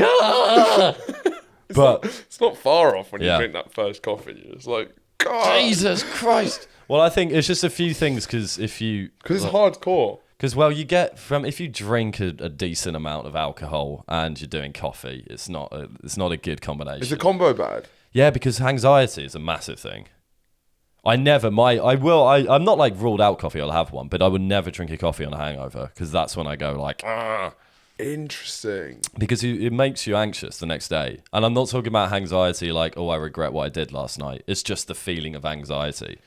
But It's not far off when you Yeah. drink that first coffee. It's like, God. Jesus Christ. Well, I think it's just a few things because if you Because it's hardcore. Because you get from if you drink a decent amount of alcohol and you're doing coffee, it's not a good combination. Is the combo bad? Yeah, because anxiety is a massive thing. I'm not like ruled out coffee. I'll have one, but I would never drink a coffee on a hangover because that's when I go like, "Argh." Interesting. Because it makes you anxious the next day. And I'm not talking about anxiety like, oh, I regret what I did last night. It's just the feeling of anxiety.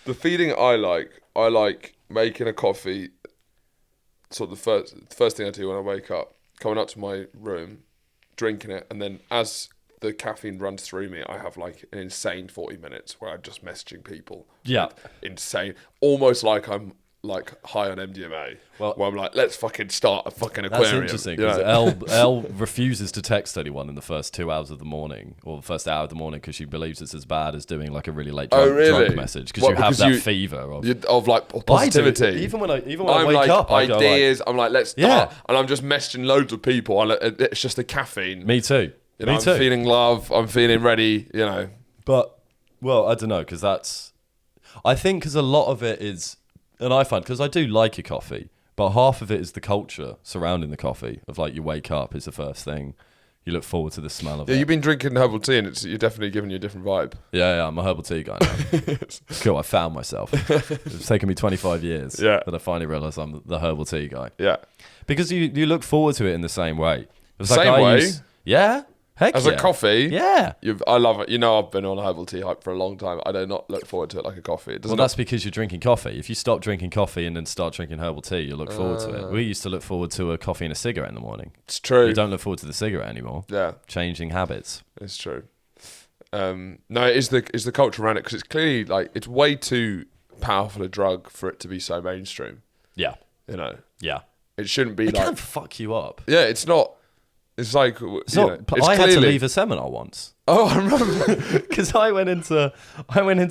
The feeling I like making a coffee. Sort of the first thing I do when I wake up, coming up to my room, drinking it, and then as the caffeine runs through me, I have like an insane 40 minutes where I'm just messaging people. Yeah. Insane. Almost like I'm like high on MDMA. Well, where I'm like, let's fucking start a fucking That's aquarium. interesting you because know? Elle refuses to text anyone in the first 2 hours of the morning or the first hour of the morning because she believes it's as bad as doing like a really late drunk message because What, you have because that fever of of like positivity. I do. Even when I I'm wake like up, I go like, ideas. I'm like, let's start, Yeah. and I'm just messaging loads of people. And it's just the caffeine. me too. You know, Me too. I'm feeling love. I'm feeling ready. You know, But, well, I don't know, because I think because a lot of it is, and I find, because I do like a coffee, but half of it is the culture surrounding the coffee of like you wake up is the first thing. You look forward to the smell of yeah. it. You've been drinking herbal tea, and you're definitely giving you a different vibe. Yeah, I'm a herbal tea guy now. It's cool, I found myself. It's taken me 25 years Yeah. that I finally realised I'm the herbal tea guy. Yeah. Because you look forward to it in the same way. It's Same way? Yeah. Heck As a coffee, Yeah. I love it. You know, I've been on a herbal tea hype for a long time. I do not look forward to it like a coffee. It does Well, not. that's because you're drinking coffee. If you stop drinking coffee and then start drinking herbal tea, you look forward to it. We used to look forward to a coffee and a cigarette in the morning. It's true. You don't look forward to the cigarette anymore. Yeah, Changing habits. it's true. No, it is the culture around it, because it's clearly like it's way too powerful a drug for it to be so mainstream. Yeah. You know, Yeah. it shouldn't be It like. can fuck you up. Yeah, it's not. It's like It's not, I had to leave a seminar once. Oh, I remember. Because I went into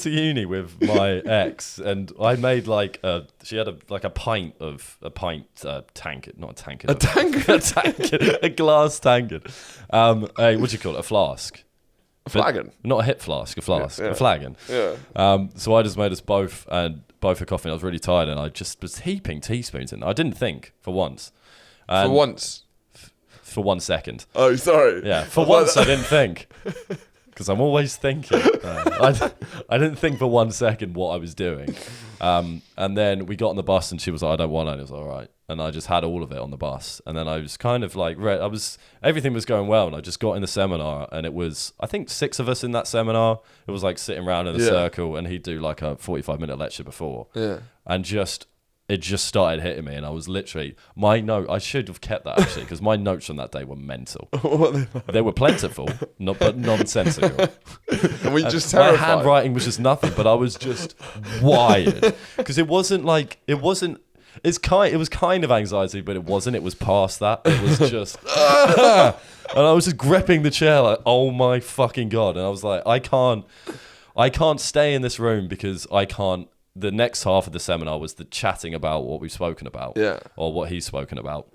uni with my ex, and I made she had a pint tankard, not a tankard, a glass tankard. What do you call it? A flask. A flagon. Not a hip flask, a flask, Yeah. a flagon. Yeah. So I just made us both a coffee, and I was really tired, and I just was heaping teaspoons in. I didn't think for once. For once. For 1 second. Oh, sorry. Yeah, for once I didn't think. Because I'm always thinking. I didn't think for 1 second what I was doing. And then we got on the bus and she was like, I don't want it. And it was all right. And I just had all of it on the bus. And then I was kind of like, everything was going well. And I just got in the seminar, and it was, I think 6 of us in that seminar. It was like sitting around in a circle, and he'd do like a 45-minute lecture before. Yeah. And it just started hitting me, and I was literally, I should have kept that actually, because my notes from that day were mental. They were plentiful, but nonsensical. And we just terrified. My handwriting was just nothing, but I was just wired. Because it was kind of anxiety, but it wasn't. It was past that. It was just, and I was just gripping the chair like, oh my fucking God. And I was like, I can't stay in this room because I can't. The next half of the seminar was the chatting about what we've spoken about, or what he's spoken about,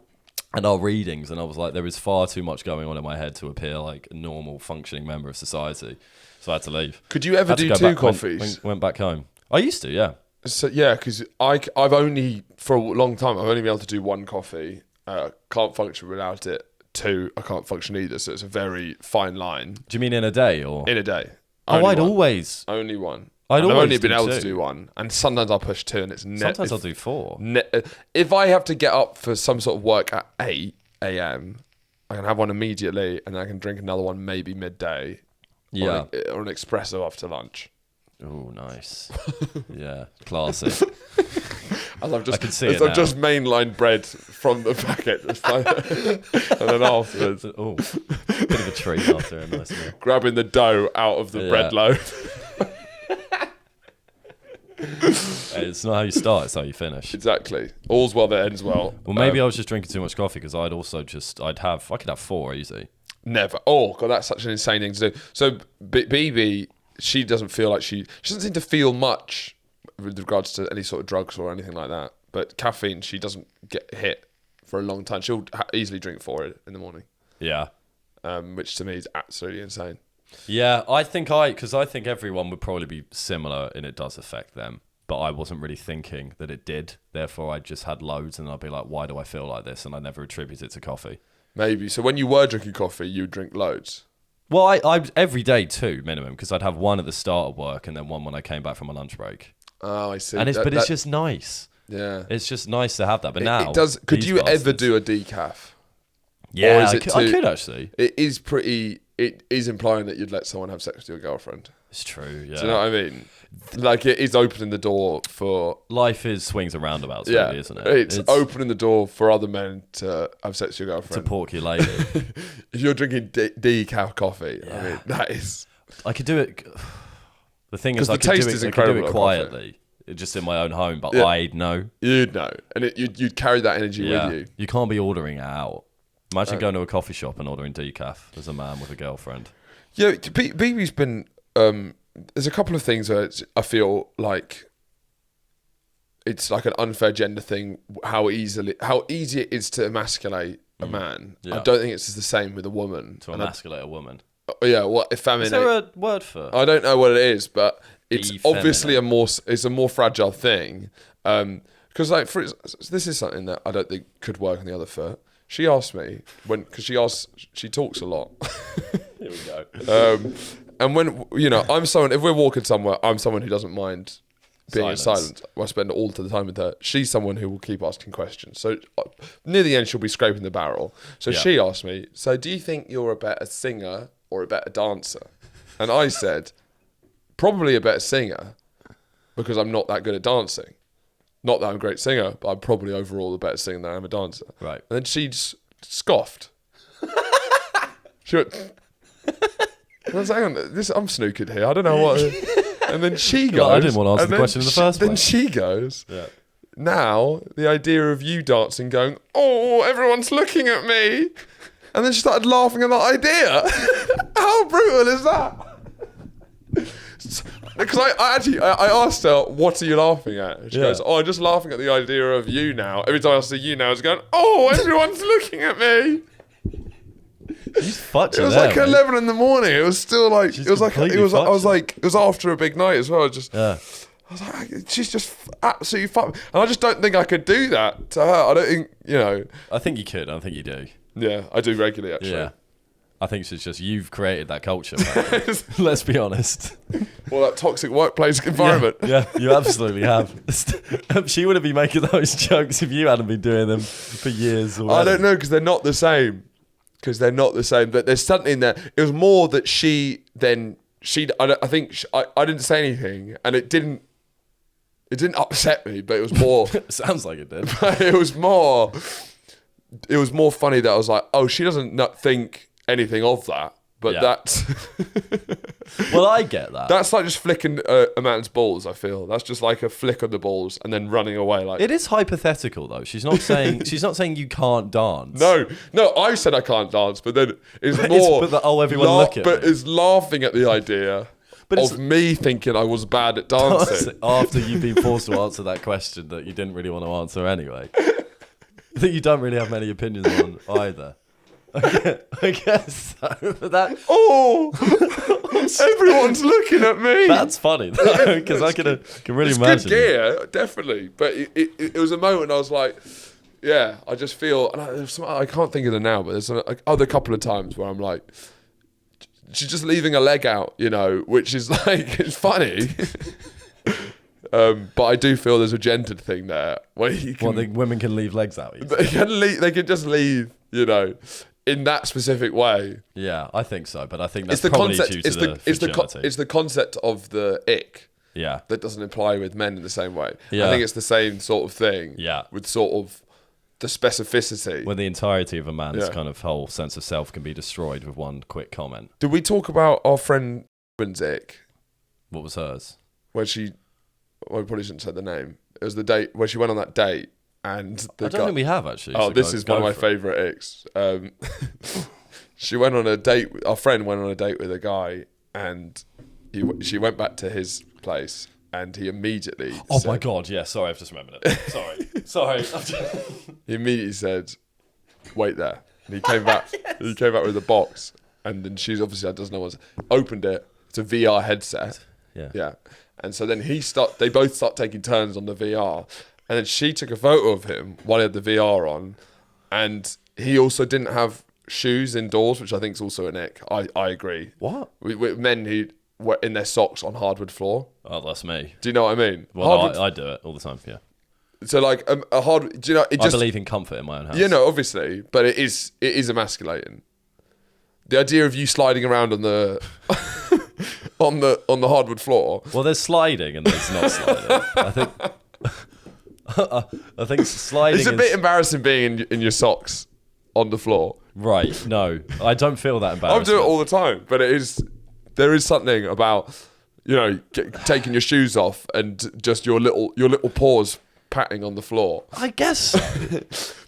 and our readings. And I was like, there is far too much going on in my head to appear like a normal functioning member of society. So I had to leave. Could you ever do 2 coffees? Went back home. I used to, yeah. So yeah, because I've only, for a long time, I've only been able to do 1 coffee. Can't function without it. 2, I can't function either. So it's a very fine line. Do you mean in a day or in a day? I'd always only 1. I've only been able to do 1, and sometimes I'll push 2, and it's sometimes I'll do 4. If I have to get up for some sort of work at 8 a.m., I can have 1 immediately, and then I can drink another 1 maybe midday. Yeah, or an espresso after lunch. Oh, nice. Yeah, classy. As I've just, I can see as it I've now. just mainlined bread from the packet, and then afterwards, Oh, bit of a treat after a nice meal. grabbing the dough out of the bread loaf. Hey, it's not how you start, it's how you finish. Exactly. All's well that ends well. Well, maybe I was just drinking too much coffee, because I could have 4 easy. Never. Oh God, that's such an insane thing to do. So BB, she doesn't feel like she doesn't seem to feel much with regards to any sort of drugs or anything like that. But caffeine, she doesn't get hit for a long time. She'll easily drink 4 in the morning. Yeah. Which to me is absolutely insane. Yeah, because I think everyone would probably be similar, and it does affect them. But I wasn't really thinking that it did. Therefore, I just had loads, and I'd be like, why do I feel like this? And I never attribute it to coffee. Maybe. So when you were drinking coffee, you would drink loads? Well, I every day 2 minimum, because I'd have 1 at the start of work and then 1 when I came back from my lunch break. Oh, I see. And it's just nice. Yeah. It's just nice to have that. But now it does. Could these you ever bastards- do a decaf? Yeah, Or is I it could actually. It is pretty. It is implying that you'd let someone have sex with your girlfriend. It's true. Yeah. Do you know what I mean? Like, it is opening the door for... Life is swings and roundabouts, really, isn't it? It's opening the door for other men to have sex with your girlfriend. To pork your lady. If you're drinking decaf coffee, I mean, that is... I could do it... The thing is, 'Cause I the could taste do is it, I could do incredible it of quietly, just in my own home, but Yeah. I'd know. You'd know. And you'd carry that energy with you. You can't be ordering it out. Imagine going to a coffee shop and ordering decaf as a man with a girlfriend. Yeah, BB's been... there's a couple of things where I feel like it's like an unfair gender thing, how easy it is to emasculate a man. Yeah. I don't think it's the same with a woman. To emasculate a woman. Yeah, what effeminate? Is there a word for? I don't know what it is, but it's Effeminate. obviously a more fragile thing. Because like this is something that I don't think could work on the other foot. She asked me because she talks a lot. Here we go. And when, I'm someone, if we're walking somewhere, I'm someone who doesn't mind being in silence. I spend all the time with her. She's someone who will keep asking questions. So near the end, she'll be scraping the barrel. So she asked me, so do you think you're a better singer or a better dancer? And I said, probably a better singer because I'm not that good at dancing. Not that I'm a great singer, but I'm probably overall a better singer than I am a dancer. Right. And then she just scoffed. She went... I was like, hang on, I'm snookered here. I don't know what... And then she goes... I didn't want to answer the question in the first place. Then she goes, now, the idea of you dancing going, oh, everyone's looking at me. And then she started laughing at that idea. How brutal is that? Because I asked her, what are you laughing at? And she goes, oh, I'm just laughing at the idea of you now. Every time I see you now, it's going, oh, everyone's looking at me. You fucked it was like 11 in the morning. It was still like it was after a big night as well. I was like, she's just absolutely fucked. And I just don't think I could do that to her. I don't think, I think you could. I think you do. Yeah, I do regularly actually. Yeah. I think it's just you've created that culture. Let's be honest. Well, that toxic workplace environment. Yeah, you absolutely have. She wouldn't be making those jokes if you hadn't been doing them for years. Already. I don't know because they're not the same. But there's something there. It was more that I didn't say anything, and it didn't upset me, but it was more. Sounds like it did. It was more funny that I was like, oh, she doesn't not think anything of that, but that's. Well, I get that. That's like just flicking a man's balls. I feel that's just like a flick of the balls and then running away. Like it is hypothetical though. She's not saying you can't dance. No. I said I can't dance, but then it's more. Everyone look at. But is laughing at the idea. Of me thinking I was bad at dancing. After you've been forced to answer that question that you didn't really want to answer anyway. That you don't really have many opinions on either. I guess so. But that... Oh! Everyone's looking at me! That's funny, though, because I can really imagine. It's good gear, definitely. But it was a moment I was like, yeah, I just feel... And I can't think of them now, but there's other couple of times where I'm like... She's just leaving a leg out, which is like, it's funny. But I do feel there's a gendered thing there where you can... Well, women can leave legs out. They can just leave, in that specific way. Yeah, I think so. But I think that's probably due to the fragility. It's the concept of the ick. Yeah. That doesn't apply with men in the same way. Yeah. I think it's the same sort of thing. Yeah. With sort of the specificity. When the entirety of a man's kind of whole sense of self can be destroyed with one quick comment. Did we talk about our friend ick? What was hers? Where she... Well, I probably shouldn't say the name. It was the date where she went on that date and I don't think we have actually. Oh, so this is one of my favourite icks. She went on a date. Our friend went on a date with a guy, and she went back to his place, and he immediately. Oh my god! Yeah, sorry, I've just remembered it. Sorry. He immediately said, "Wait there." And he came back. Yes. He came back with a box, and then she's obviously doesn't know what's opened it. It's a VR headset. Yeah. And so then they both start taking turns on the VR. And then she took a photo of him while he had the VR on. And he also didn't have shoes indoors, which I think is also an ick. I agree. What? With men who were in their socks on hardwood floor. Oh, that's me. Do you know what I mean? Well, I do it all the time, yeah. So like a hard... Do you know... I believe in comfort in my own house. Obviously. But it is emasculating. The idea of you sliding around on the... on the hardwood floor. Well, there's sliding and there's not sliding. I think sliding. It's a bit embarrassing being in your socks on the floor. Right? No, I don't feel that embarrassed. I do it all the time, but there is something about taking your shoes off and just your little paws patting on the floor. I guess so.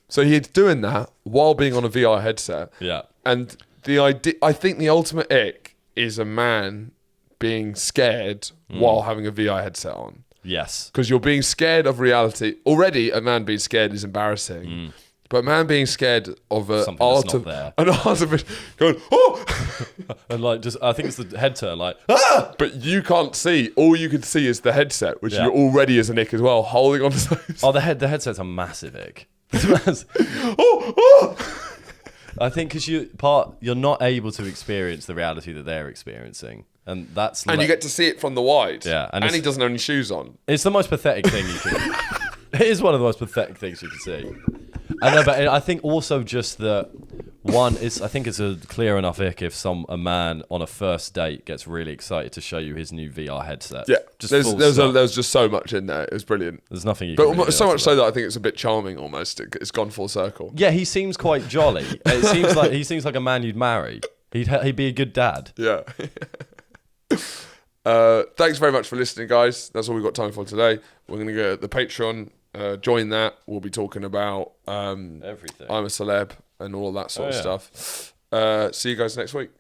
So he's doing that while being on a VR headset. Yeah. And the idea, I think the ultimate ick is a man being scared while having a VR headset on. Yes. Because you're being scared of reality. Already, a man being scared is embarrassing. But a man being scared of an art of it, going, oh! And like, just, I think it's the head turn, like, ah! But you can't see. All you can see is the headset, which you're already as an ick as well, holding on to those. Oh, the headset's a massive ick. I think because you're not able to experience the reality that they're experiencing. And that's And you get to see it from the wide. Yeah, and he doesn't have any shoes on. It's the most pathetic thing you can. It is one of the most pathetic things you can see. I know, but I think also just that one is. I think it's a clear enough ick if a man on a first date gets really excited to show you his new VR headset. Yeah, just there's just so much in there. It was brilliant. There's nothing you. But can really so do much after so that I think it's a bit charming almost. It's gone full circle. Yeah, he seems quite jolly. It seems like he seems like a man you'd marry. He'd be a good dad. Yeah. Thanks very much for listening, guys. That's all we've got time for today. We're going to go to the Patreon. Join that. We'll be talking about everything. I'm a Celeb and all that sort of stuff. See you guys next week.